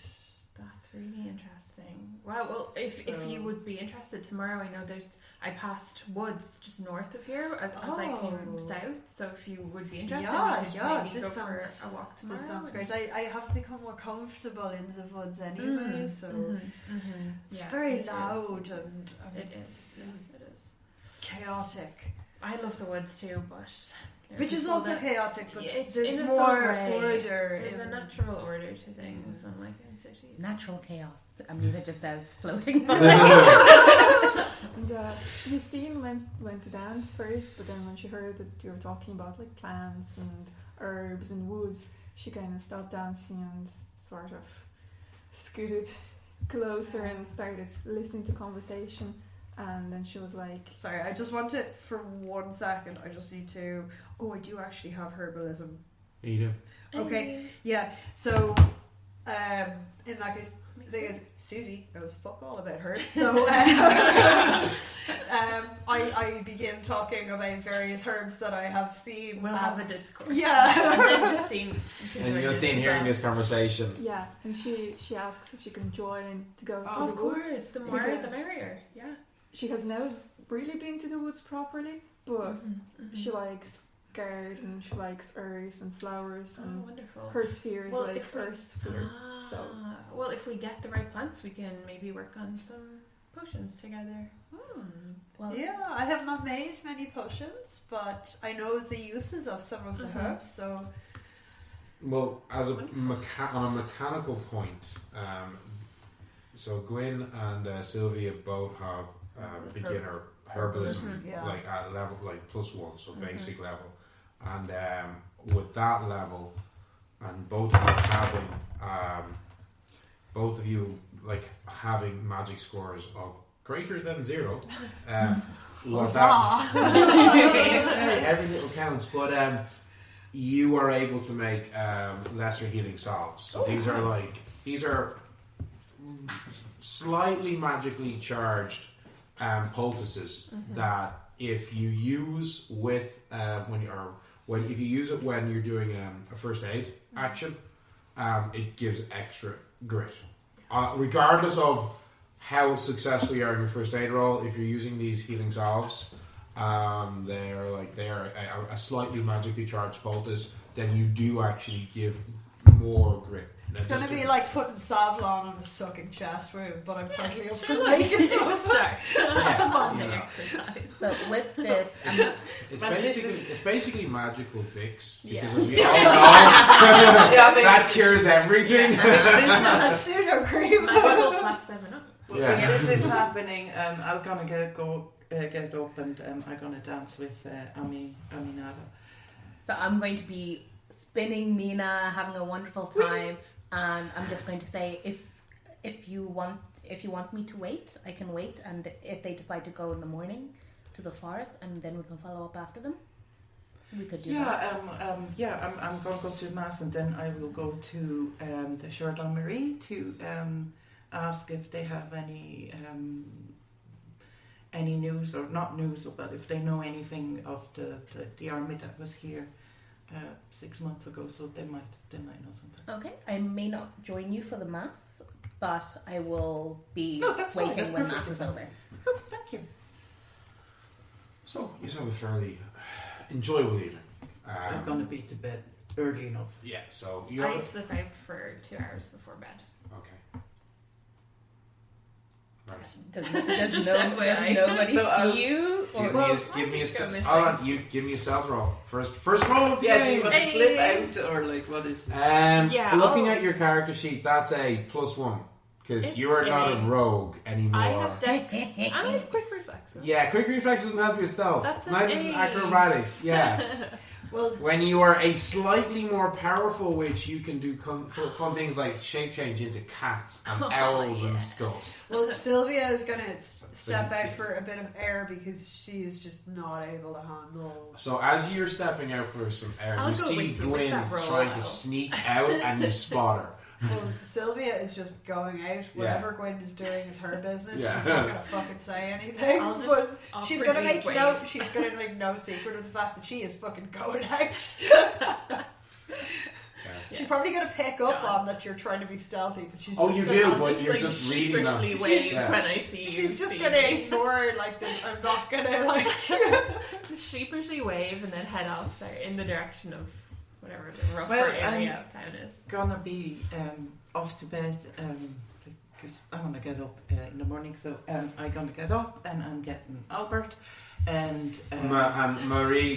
that's really interesting. Wow. Well, if you would be interested tomorrow, I know I passed woods just north of here as I came south. So if you would be interested, maybe go for a walk tomorrow. This sounds great. I have become more comfortable in the woods anyway, so it's very loud and it is chaotic. I love the woods too, but which is also chaotic, but there's more order. There's a natural order to things, unlike in cities. Natural chaos. Amnita just says floating by. And Justine went to dance first, but then when she heard that you were talking about like plants and herbs and woods, she kind of stopped dancing and sort of scooted closer and started listening to conversation. And then she was like... Sorry, I just want to, for 1 second, I just need to... Oh, I do actually have herbalism. Yeah, you do. Okay, yeah. So, in that case, the thing is, Susie knows fuck all about herbs. So, I begin talking about various herbs that I have seen. We'll have a discourse. Yeah. And Justine hearing this conversation. Yeah, and she asks if she can join to go to the of woods. course, the more the merrier. Yeah. She has never really been to the woods properly, but she likes garden, she likes herbs and flowers, and wonderful. Her sphere is earth sphere. Well, if we get the right plants, we can maybe work on some potions together. Well, yeah, I have not made many potions, but I know the uses of some of the herbs, so... Well, as on a mechanical point, so Gwyn and Sylvia both have beginner herbalism, Yeah. like at level like +1, so basic level, and with that level, and both of you like having magic scores of greater than 0. What that, hey, every little counts, but you are able to make lesser healing salves. So these are slightly magically charged poultices that if you use with if you use it when you're doing a first aid action, it gives extra grit, regardless of how successful you are in your first aid roll. If you're using these healing salves, they are a slightly magically charged poultice, then you do actually give more grit. It's going to be like putting Savlon on a sucking chest wound, but I'm totally up for making some of that. It's a bonding exercise. So with this, it's basically magical fix, because Yeah. as we all know, that cures everything. And pseudo cream. Magical flat 7-Up. Yeah. This is happening. I'm gonna get up and I'm gonna dance with Aminata. so I'm going to be spinning Mina, having a wonderful time, and I'm just going to say if you want me to wait, I can wait, and if they decide to go in the morning to the forest, and then we can follow up after them, we could do that. I'm going to go to mass, and then I will go to the Gendarmerie to ask if they have any news, or not news, but if they know anything of the army that was here 6 months ago, so they might know something. Okay, I may not join you for the mass, but I will be That's fine, waiting that's when perfectly mass is fine. over. Oh, thank you. So you have a fairly enjoyable evening. I'm going to be to bed early enough. Yeah. So you I have slip out for 2 hours before bed. okay. Right. Does Just nobody FYI. So I'll- see you? Or Give me a just go with hold on. You give me a stealth roll first roll of the Yeah, do you game. want to slip out, or like what is it? Yeah, Looking I'll- at your character sheet, that's a +1 because It's you are not a skinny. rogue anymore. I have dex and I have quick reflexes. Yeah, quick reflex doesn't help you with stealth. That's an Neither does 8. acrobatics. Yeah. Well, When you are a slightly more powerful witch, you can do fun things like shape change into cats and owls and stuff. well, Sylvia is going to step out for a bit of air because she is just not able to handle. So as you're stepping out for some air, I'll you go see with you with Gwyn that roll trying to out. sneak out and you spot her. Well, Sylvia is just going out. Whatever Gwen is doing is her business. Yeah. She's not going to fucking say anything. I'll just But she's going to make awkwardly no. wave. She's going to make no secret of the fact that she is fucking going out. Yeah. She's probably going to pick up God. on that you're trying to be stealthy, but she's Oh, just you gonna, do, but you're like just reading them. sheepishly wave Yeah. when I see you. She's just see going to me. ignore like this. I'm not going to like. sheepishly wave and then head off there in the direction of whatever the rougher Well, area of town is. Gonna be off to bed because I want to get up in the morning. So I'm gonna get up and I'm getting Albert and And Marie,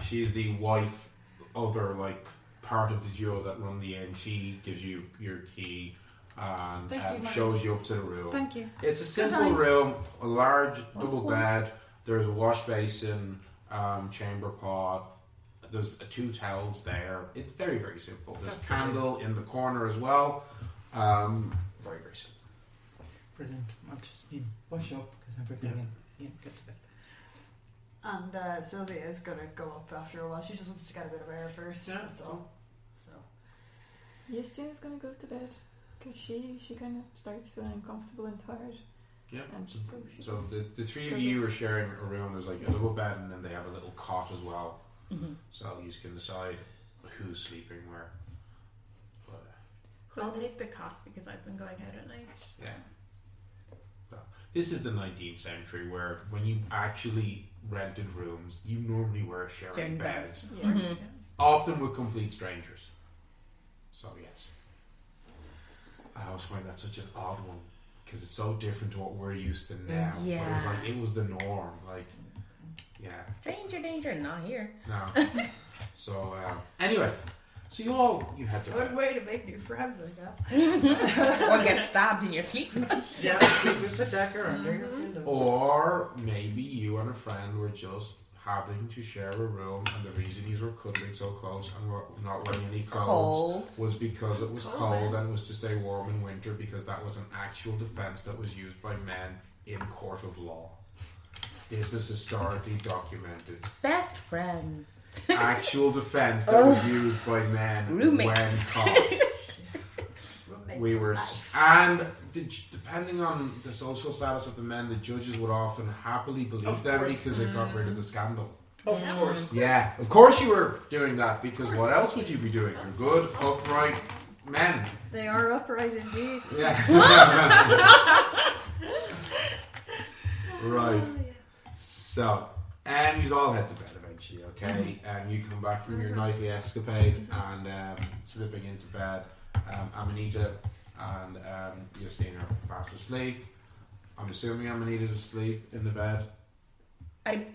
she's the wife, other like part of the duo that run the inn. She gives you your key and Thank you, Marie. shows you up to the room. thank you. It's a simple night. room, a large double one? bed. There's a wash basin, chamber pot. There's 2 towels there. It's very, very simple. There's a That's candle in the corner as well. Very, very simple. Brilliant. I'll just wash up because everything get to bed. And Sylvia is going to go up after a while. She just wants to get a bit of air first. Yeah. That's all. So. Yustine's gonna go to bed because she kind of starts feeling uncomfortable and tired. Yeah. And So, so she so just the 3 of goes you are sharing a room. There's like a double bed and then they have a little cot as well. Mhm. So you can decide who's sleeping where. But, I'll take the cot because I've been going out at night. So. yeah. So, this is the 19th century where when you actually rented rooms, you normally were sharing Sharing beds. Yeah. Mhm. Yeah. Often with complete strangers. So yes. I always find that such an odd one because it's so different to what we're used to now. But it was Yeah. like it was the norm. Like, yeah, Stranger danger, not here. no. So anyway, So you head to Good bed. way to make new friends, I guess. Or get stabbed in your sleep. Yeah, sleep with the dagger under your pillow. Or maybe you and a friend were just having to share a room, and the reason you were cuddling so close and were not wearing any clothes Cold. was because it was cold and it was to stay warm in winter, because that was an actual defense that was used by men in court of law. This is historically documented. Best friends. Actual defense that was used by men Roommates. when caught. We were, and depending on the social status of the men, the judges would often happily believe Of them course. because it got rid of the scandal. Of course. Yeah, of course you were doing that, because what else would you be doing? You're good, upright men. They are upright indeed. Yeah. Right. So, and you all head to bed eventually, okay? And you come back from your nightly escapade and slipping into bed. Amanita and Justina are fast asleep. I'm assuming Amanita's asleep in the bed. I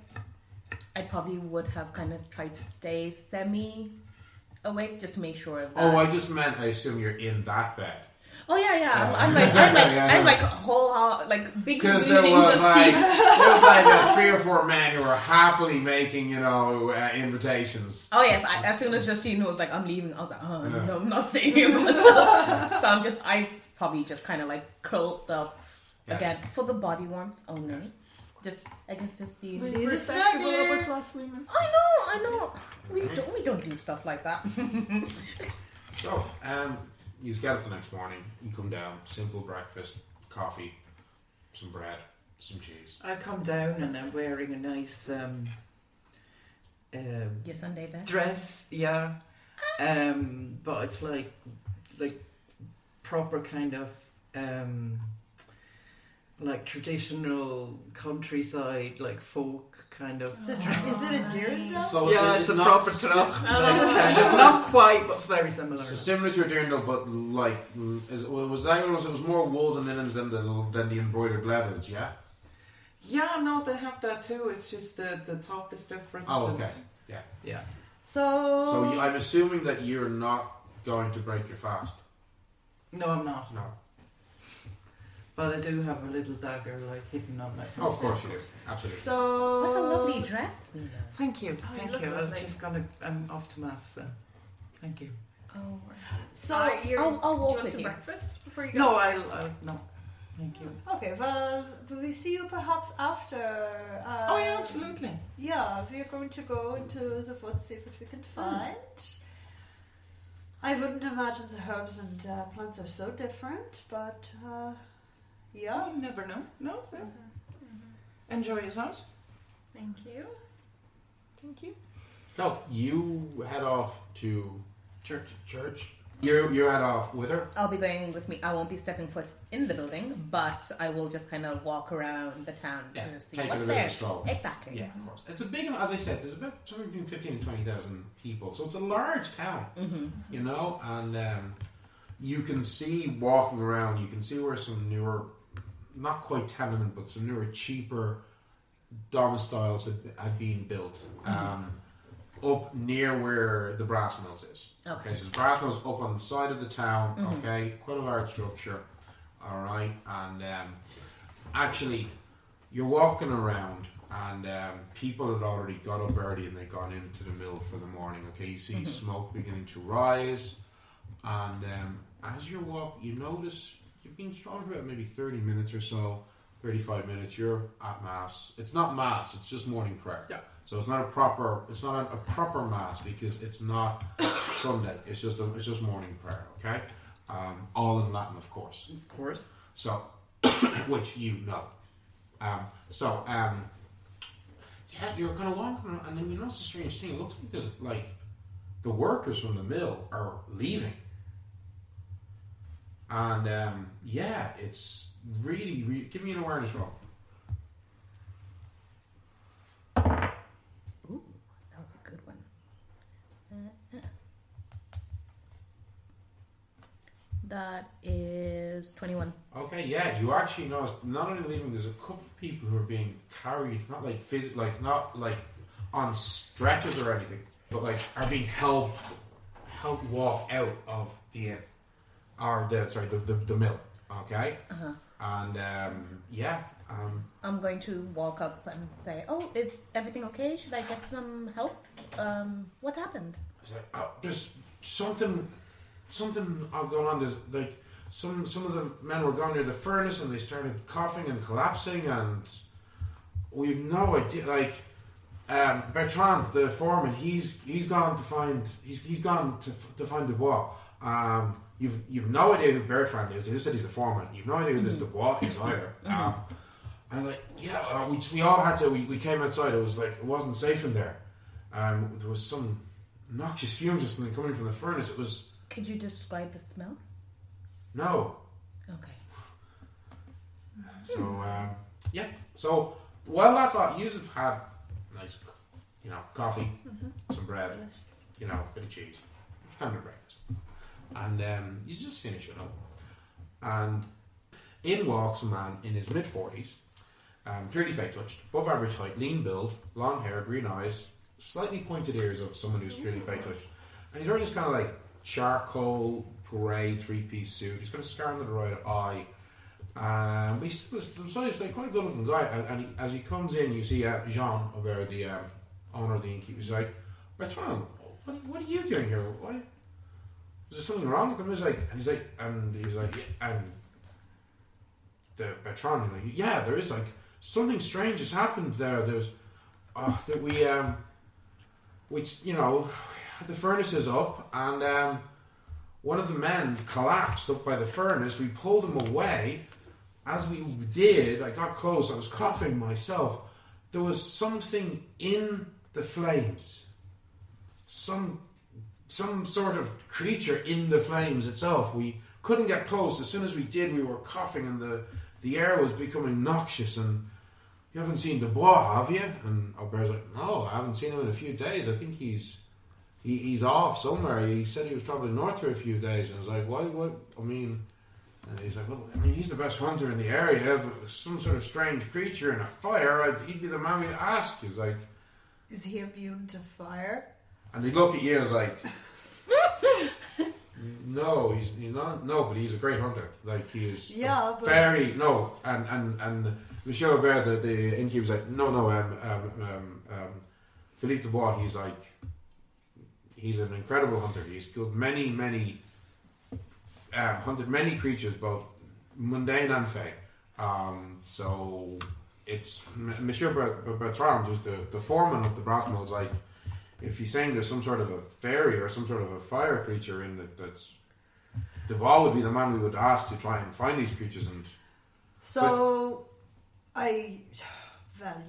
probably would have kind of tried to stay semi-awake just to make sure of that. Oh, I just meant I assume you're in that bed. Oh yeah. Yeah. I'm like big Because sleeping there was just like about 3 or 4 men who were happily making, invitations. Oh yes, as soon as Justine was like, I'm leaving, I was like, oh Yeah. no, I'm not staying here. So I probably just kind of like curled up Yes. again for the body warmth only. Just against Justine. She's a Respectable snacker. upper class women. I know. We don't do stuff like that. So, you get up the next morning, you come down, simple breakfast, coffee, some bread, some cheese. I come down and I'm wearing a nice Your Sunday best. dress, yeah. But it's like proper kind of like traditional countryside, like folk kind of. Is it a dirndl? So Yeah, it's a not proper s- truck. Not quite, but it's very similar. So similar to a dirndl, but like, it was more wools and linens than the embroidered leathers, yeah? Yeah, no, they have that too. It's just the top is different. Oh, okay. Yeah. Yeah. So I'm assuming that you're not going to break your fast. No, I'm not. No. But I do have a little dagger hidden on my. Oh, of course you do. Absolutely. So What a lovely dress, Nina. Thank you, Oh, you thank look you. I'm lovely. just I'm off to mass then. Thank you. Oh, So I'll do walk you want with some you. breakfast before you go? No, I'll no. Thank you. okay, well, will we see you perhaps after? Oh yeah, absolutely. Yeah, we are going to go into the woods, see what we can find. I wouldn't imagine the herbs and plants are so different, but yeah. You never know. No. Yeah. Enjoy yourselves. Thank you. Thank you. So you head off to Church. You head off with her. I'll be going with me. I won't be stepping foot in the building, but I will just kind of walk around the town to see take what's it a bit of there. a stroll. Exactly. Yeah, of course. It's a big, as I said, there's about somewhere between 15 and 20,000 people, so it's a large town, and you can see walking around, you can see where some newer, not quite tenement, but some newer, cheaper domiciles had been built up near where the brass mills is. Okay. So the brass mills up on the side of the town, okay, quite a large structure, alright, and actually you're walking around and people had already got up early and they'd gone into the mill for the morning, okay, you see smoke beginning to rise, and as you walk, you notice you've been strolling for about maybe 30 minutes or so, 35 minutes, you're at mass. It's not mass, it's just morning prayer. Yeah. So it's not a proper mass because it's not Sunday. It's just morning prayer, okay? All in Latin, of course. Of course. So, which you know. Yeah, you're kind of walking around, and then you notice a strange thing. It looks like there's the workers from the mill are leaving, and it's really, really. Give me an awareness roll. Ooh, that was a good one. That is 21. Okay, yeah, you actually notice not only leaving, there's a couple of people who are being carried, not not on stretchers or anything, but are being held help walk out of the mill. Okay. Uh-huh. And I'm going to walk up and say, "Oh, is everything okay? Should I get some help? What happened?" I was like, "Oh, there's something going on. There's like some of the men were going near the furnace and they started coughing and collapsing, and we've no idea. Like Bertrand, the foreman, he's gone to find Dubois. You've no idea who Bertrand is. They just said he's the foreman. You've no idea who this Dubois is either." And like, we all had to. We came outside. It was like it wasn't safe in there. There was some noxious fumes or something coming from the furnace. It was. Could you describe the smell? No. Okay. So So while that's all, you have had nice, coffee, some bread, a bit of cheese, having a breakfast, and you just finish it up. And in walks a man in his mid-40s, clearly fake-touched, above average height, lean build, long hair, green eyes, slightly pointed ears of someone who's clearly fake-touched, and he's wearing this kind of like charcoal grey three-piece suit. He's got a scar under the right eye. But he's like quite a good-looking guy, and as he comes in, you see Jean over the owner of the innkeeper. He's like, "Bertrand, what are you doing here? Why? Is there something wrong with him?" He's like, and the Bertrand, he's like, "Yeah, there is like something strange has happened there. There's that we the furnace is up, and one of the men collapsed up by the furnace. We pulled him away. As we did, I got close. I was coughing myself. There was something in the flames. Some sort of creature in the flames itself. We couldn't get close. As soon as we did, we were coughing, and the air was becoming noxious. And you haven't seen Dubois, have you?" And Aubert's like, "No, I haven't seen him in a few days. I think he's off somewhere. He said he was traveling north for a few days." And I was like, "Why? What? I mean," and he's like, "Well, I mean, he's the best hunter in the area. If it was some sort of strange creature in a fire, he'd be the man we'd ask." He's like, Is he immune to fire? and they look at you and it's like, "No, he's not. No, but he's a great hunter. Like he is. Yeah, but very no." And Michel Aubert, the innkeeper's like, "No, Philippe Dubois. He's an incredible hunter. He's killed many, hunted many creatures, both mundane and fey. So it's Monsieur Bertrand, who's the foreman of the brass mills. Like, if he's saying there's some sort of a fairy or some sort of a fire creature in that's Dubois would be the man we would ask to try and find these creatures." And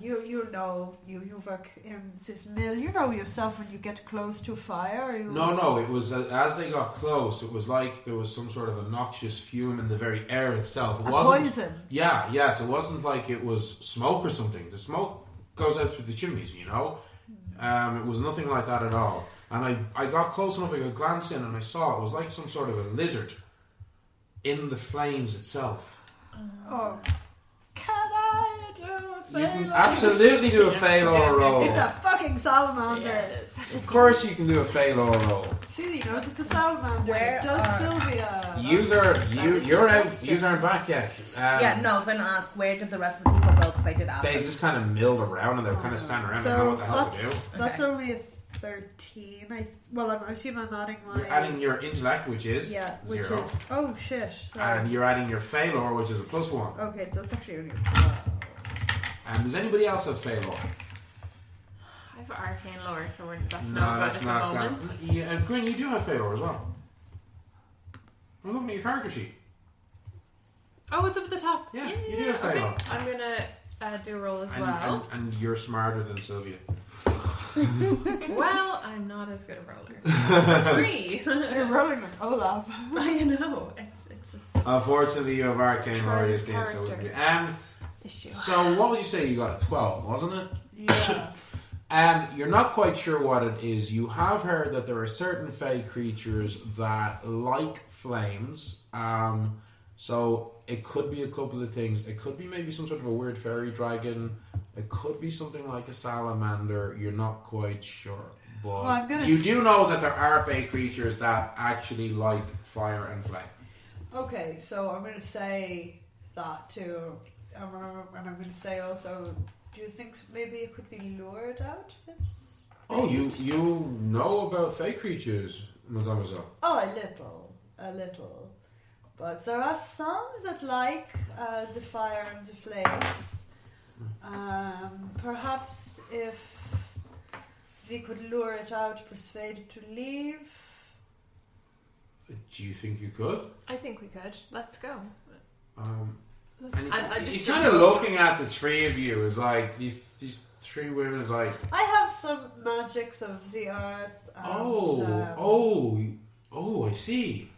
you work in this mill. You know yourself when you get close to fire. No. It was as they got close. It was like there was some sort of a noxious fume in the very air itself. It wasn't poison. Yeah. So it wasn't like it was smoke or something. The smoke goes out through the chimneys, It was nothing like that at all. And I got close enough. I could glance in, and I saw it was like some sort of a lizard in the flames itself. Oh, can I do a You can failure? absolutely do a fail or a roll. It's a fucking salamander. Yes. Of course you can do a fail or a roll. Susie knows it's a salamander. Where Does are- Sylvia? You're out. You aren't back yet. No, I was going to ask, where did the rest of the people go? Because I did ask They them. just kind of milled around and they were kind of standing around and know what the hell to do. That's Okay. only a 13. I assume I'm adding my... You're adding your intellect, which is which 0, is... Oh, shit. Sorry. and you're adding your failure, which is a +1. Okay, so that's actually only a 12. And does anybody else have failure? I have arcane lore, so that's No, not good that's at not the moment. that. Yeah, and Gwyn, you do have failure as well. I'm looking at your character sheet. Oh, it's up at the top. Yeah, you do have failure. Okay, I'm gonna do a roll as And, well. and you're smarter than Sylvia. Well, I'm not as good a roller. 3. You're rolling with Olaf. I know. It's just Unfortunately, you have arcane lore, you stay so with me. issue. So, what would you say? You got a 12, wasn't it? Yeah. You're not quite sure what it is. You have heard that there are certain fey creatures that like flames. So it could be a couple of things. It could be maybe some sort of a weird fairy dragon. It could be something like a salamander. You're not quite sure. But Well, I'm gonna you do know that there are fey creatures that actually like fire and flame. Okay, so I'm going to say that too. And I'm going to say also, do you think maybe it could be lured out? Oh, you know about fey creatures, mademoiselle? Oh, a little. But there are some that like the fire and the flames. Perhaps if we could lure it out, persuade it to leave. Do you think you could? I think we could. Let's go. And he's kind of looking at the three of you as like these three women is like. I have some magics of the arts. And, I see.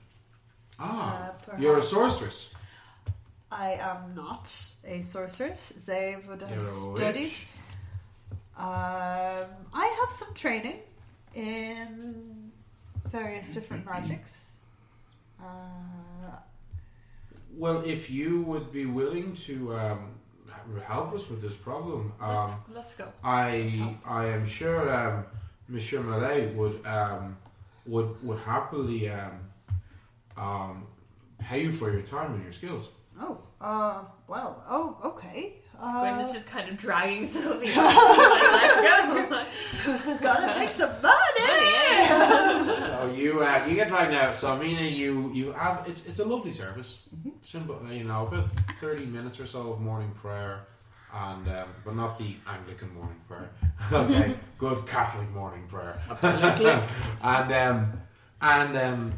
You're a perhaps- sorceress. I am not a sorceress. They would have You're a studied. witch. I have some training in various different magics. Well, if you would be willing to help us with this problem, Let's go. I am sure Monsieur Mallet would happily pay you for your time and your skills. Okay. Gwen is just kind of dragging Sylvia. Let's go. Gotta make some money. So you get dragged out. So Amina, you have it's a lovely service. Simple, about 30 minutes or so of morning prayer, and but not the Anglican morning prayer. Okay, good Catholic morning prayer. Absolutely. and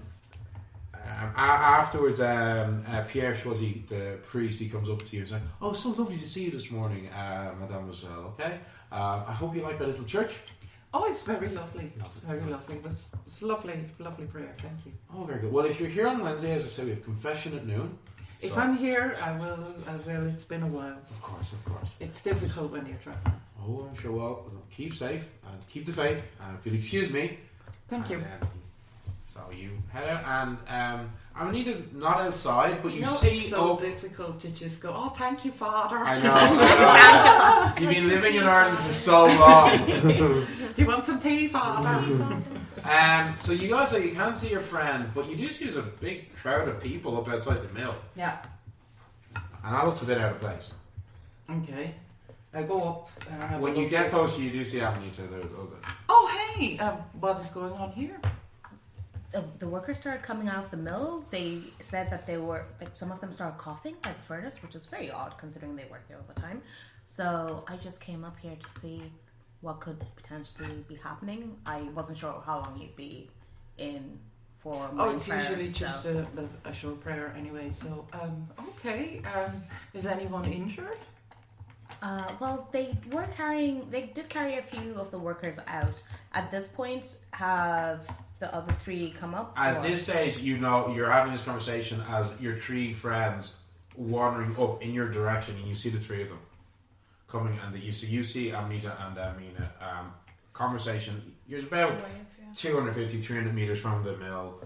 afterwards, Pierre Choisy, the priest, he comes up to you and says, "Oh, so lovely to see you this morning, Mademoiselle. Okay, I hope you like our little church." Oh, it's very lovely. Very lovely. It was lovely prayer. Thank you. Oh, very good. Well, if you're here on Wednesday, as I say, we have confession at noon. If So- I'm here, I will. It's been a while. Of course. It's difficult when you're traveling. Oh, I'm sure. Well, keep safe and keep the faith. And if you'll excuse me. Thank you. So you head out, and Amanita's not outside, but you see it's so up. difficult to just go, oh, thank you, Father. I know. You've been living in Ireland for so long. Do you want some tea, Father? So you guys, you can't see your friend, but you do see there's a big crowd of people up outside the mill, Yeah. and that looks a bit out of place. Okay. I go up. And I have When a you look get at- closer, you do see Amanita there. Oh, hey! What is going on here? The workers started coming out of the mill. They said that they were, some of them started coughing by the furnace, which is very odd considering they work there all the time. So I just came up here to see what could potentially be happening. I wasn't sure how long you'd be in for my It's usually just a short prayer anyway. So, okay. Is anyone injured? Well, they did carry a few of the workers out. At this point, have the other three come up? At this stage, you're having this conversation as your three friends wandering up in your direction, and you see the three of them coming, and you see Amanita and Amina. Conversation. You're about 250, 300 meters from the mill.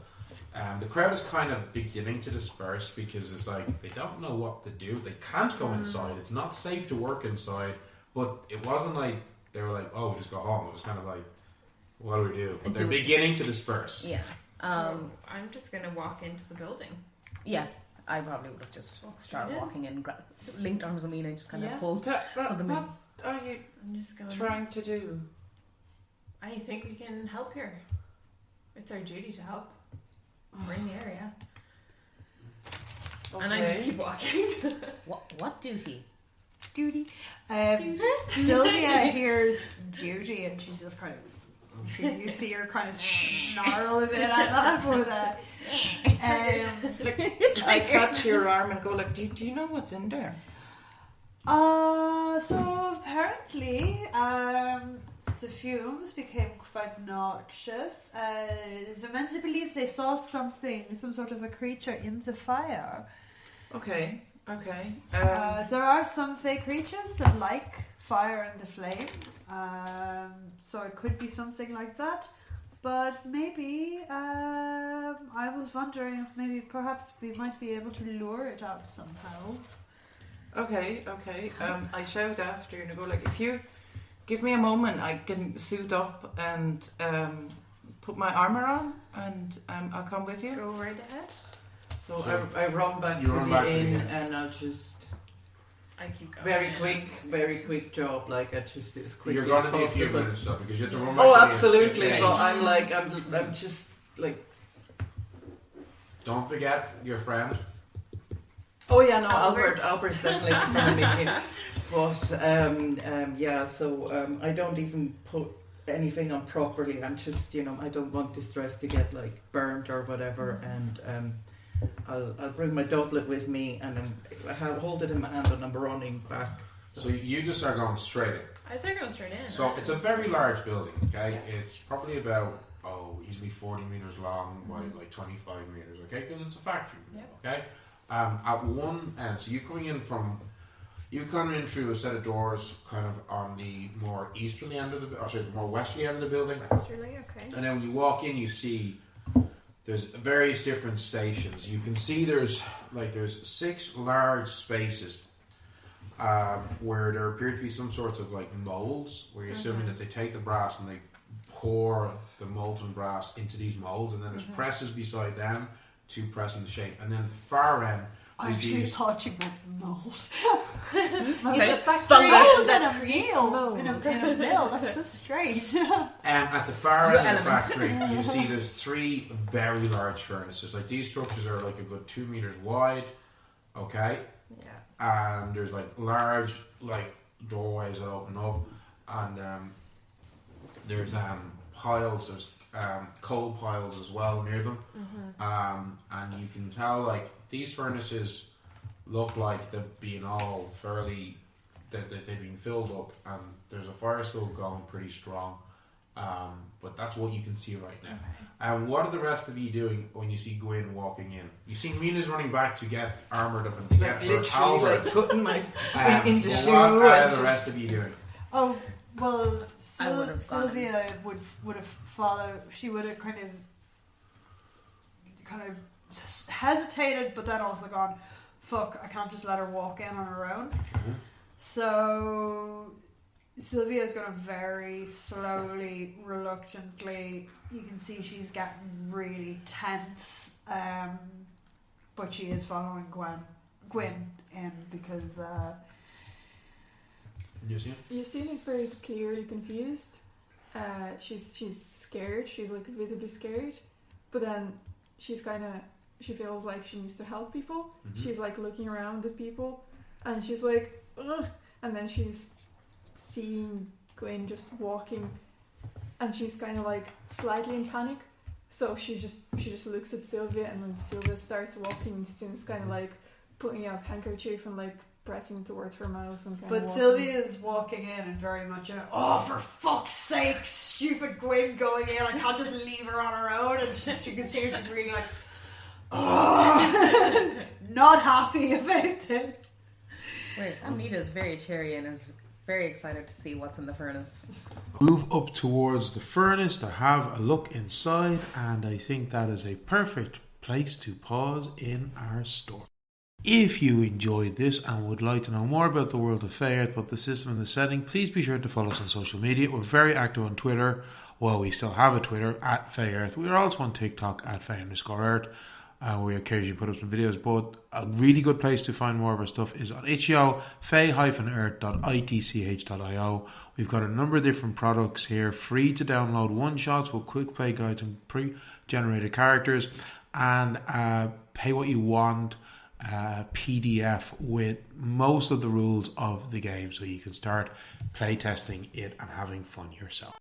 The crowd is kind of beginning to disperse because it's like they don't know what to do. They can't go inside. It's not safe to work inside. But it wasn't like they were like, "Oh, we just go home." It was kind of like, "What do we do?" But they're beginning to disperse. Yeah. So I'm just going to walk into the building. Yeah. I probably would have just started walking in, linked arms with Amina, and just kind of pulled them in. What are you I'm just going. trying to do? I think we can help here. It's our duty to help. We're in the area. Okay. And I just keep walking. What duty? Duty. Sylvia hears duty, and she's just kind of. You see her kind of snarl a bit at that, but I catch your arm and go like, do you know what's in there? So apparently, the fumes became quite noxious. The men believe they saw some sort of a creature in the fire. Okay. There are some fake creatures that like fire and the flame, so it could be something like that. But maybe I was wondering if perhaps we might be able to lure it out somehow. Okay. I shout after and I go like, if you give me a moment. I can suit up and put my armour on, and I'll come with you. Go right ahead. So I run back to the inn, and I'll just... I keep going. Very quick job. Like, I just do as quickly You're going as to be a few possible. minutes though, because you have to run back Oh, to the absolutely. inn. But I'm just like... Don't forget your friend. Oh yeah, no, Albert. Albert's definitely going to be in. But so I don't even put anything on properly. I'm just, I don't want this dress to get like burnt or whatever, and I'll bring my doublet with me, and I'll hold it in my hand, and I'm running back. So you just start going straight in. I start going straight in. So it's a very large building, okay? It's probably about, easily 40 metres long by like 25 metres, okay? Because it's a factory, okay? At one end, so you're coming in through a set of doors kind of on the more easterly end of the more westerly end of the building. Westerly, okay. And then when you walk in, you see there's various different stations. You can see there's 6 large spaces where there appear to be some sorts of like molds, where you're assuming that they take the brass and they pour the molten brass into these molds, and then there's presses beside them to press in the shape. And then at the far end, I actually thought you meant mold. The factory Mold in that a creates meal, mold. in a mill. That's so strange. at the far end of the factory, you see there's 3 very large furnaces. Like, these structures are like a good 2 meters wide, okay? Yeah. And there's like large like doorways that open up, and there's piles, there's coal piles as well near them, and you can tell like these furnaces look like they've been all fairly that they've been filled up, and there's a fire still going pretty strong, but that's what you can see right now. And what are the rest of you doing when you see Gwyn walking in? You see Mina's running back to get armoured up and to get her Albert. Like putting my in the shoe. What are the and rest of you doing? Oh well, I would have Sylvia would have followed. She would have kind of hesitated, but then also gone, "Fuck! I can't just let her walk in on her own." So Sylvia is going to very slowly, reluctantly. You can see she's getting really tense, but she is following Gwyn in because. Justine is very clearly confused. She's scared. She's like visibly scared, but then she feels like she needs to help people. She's like looking around at people, and she's like, ugh. And then she's seeing Gwyn just walking, and she's kind of like slightly in panic. So she just looks at Sylvia, and then Sylvia starts walking. Justine's kind of like putting out handkerchief and like pressing towards her mouth and kind of. But Sylvia's walking in and very much for fuck's sake, stupid Gwyn going in. I can't just leave her on her own. And you can see her she's really like, not happy about this. Whereas Anita's very cheery and is very excited to see what's in the furnace. Move up towards the furnace to have a look inside, and I think that is a perfect place to pause in our story. If you enjoyed this and would like to know more about the world of Fayearth, both the system and the setting, please be sure to follow us on social media. We're very active on Twitter. Well, we still have a Twitter at Fayearth. We are also on TikTok at Faye_Earth. We occasionally put up some videos, but a really good place to find more of our stuff is on itch.io, fay-earth.itch.io. We've got a number of different products here, free to download one-shots with quick play guides and pre-generated characters, and pay what you want PDF with most of the rules of the game, so you can start playtesting it and having fun yourself.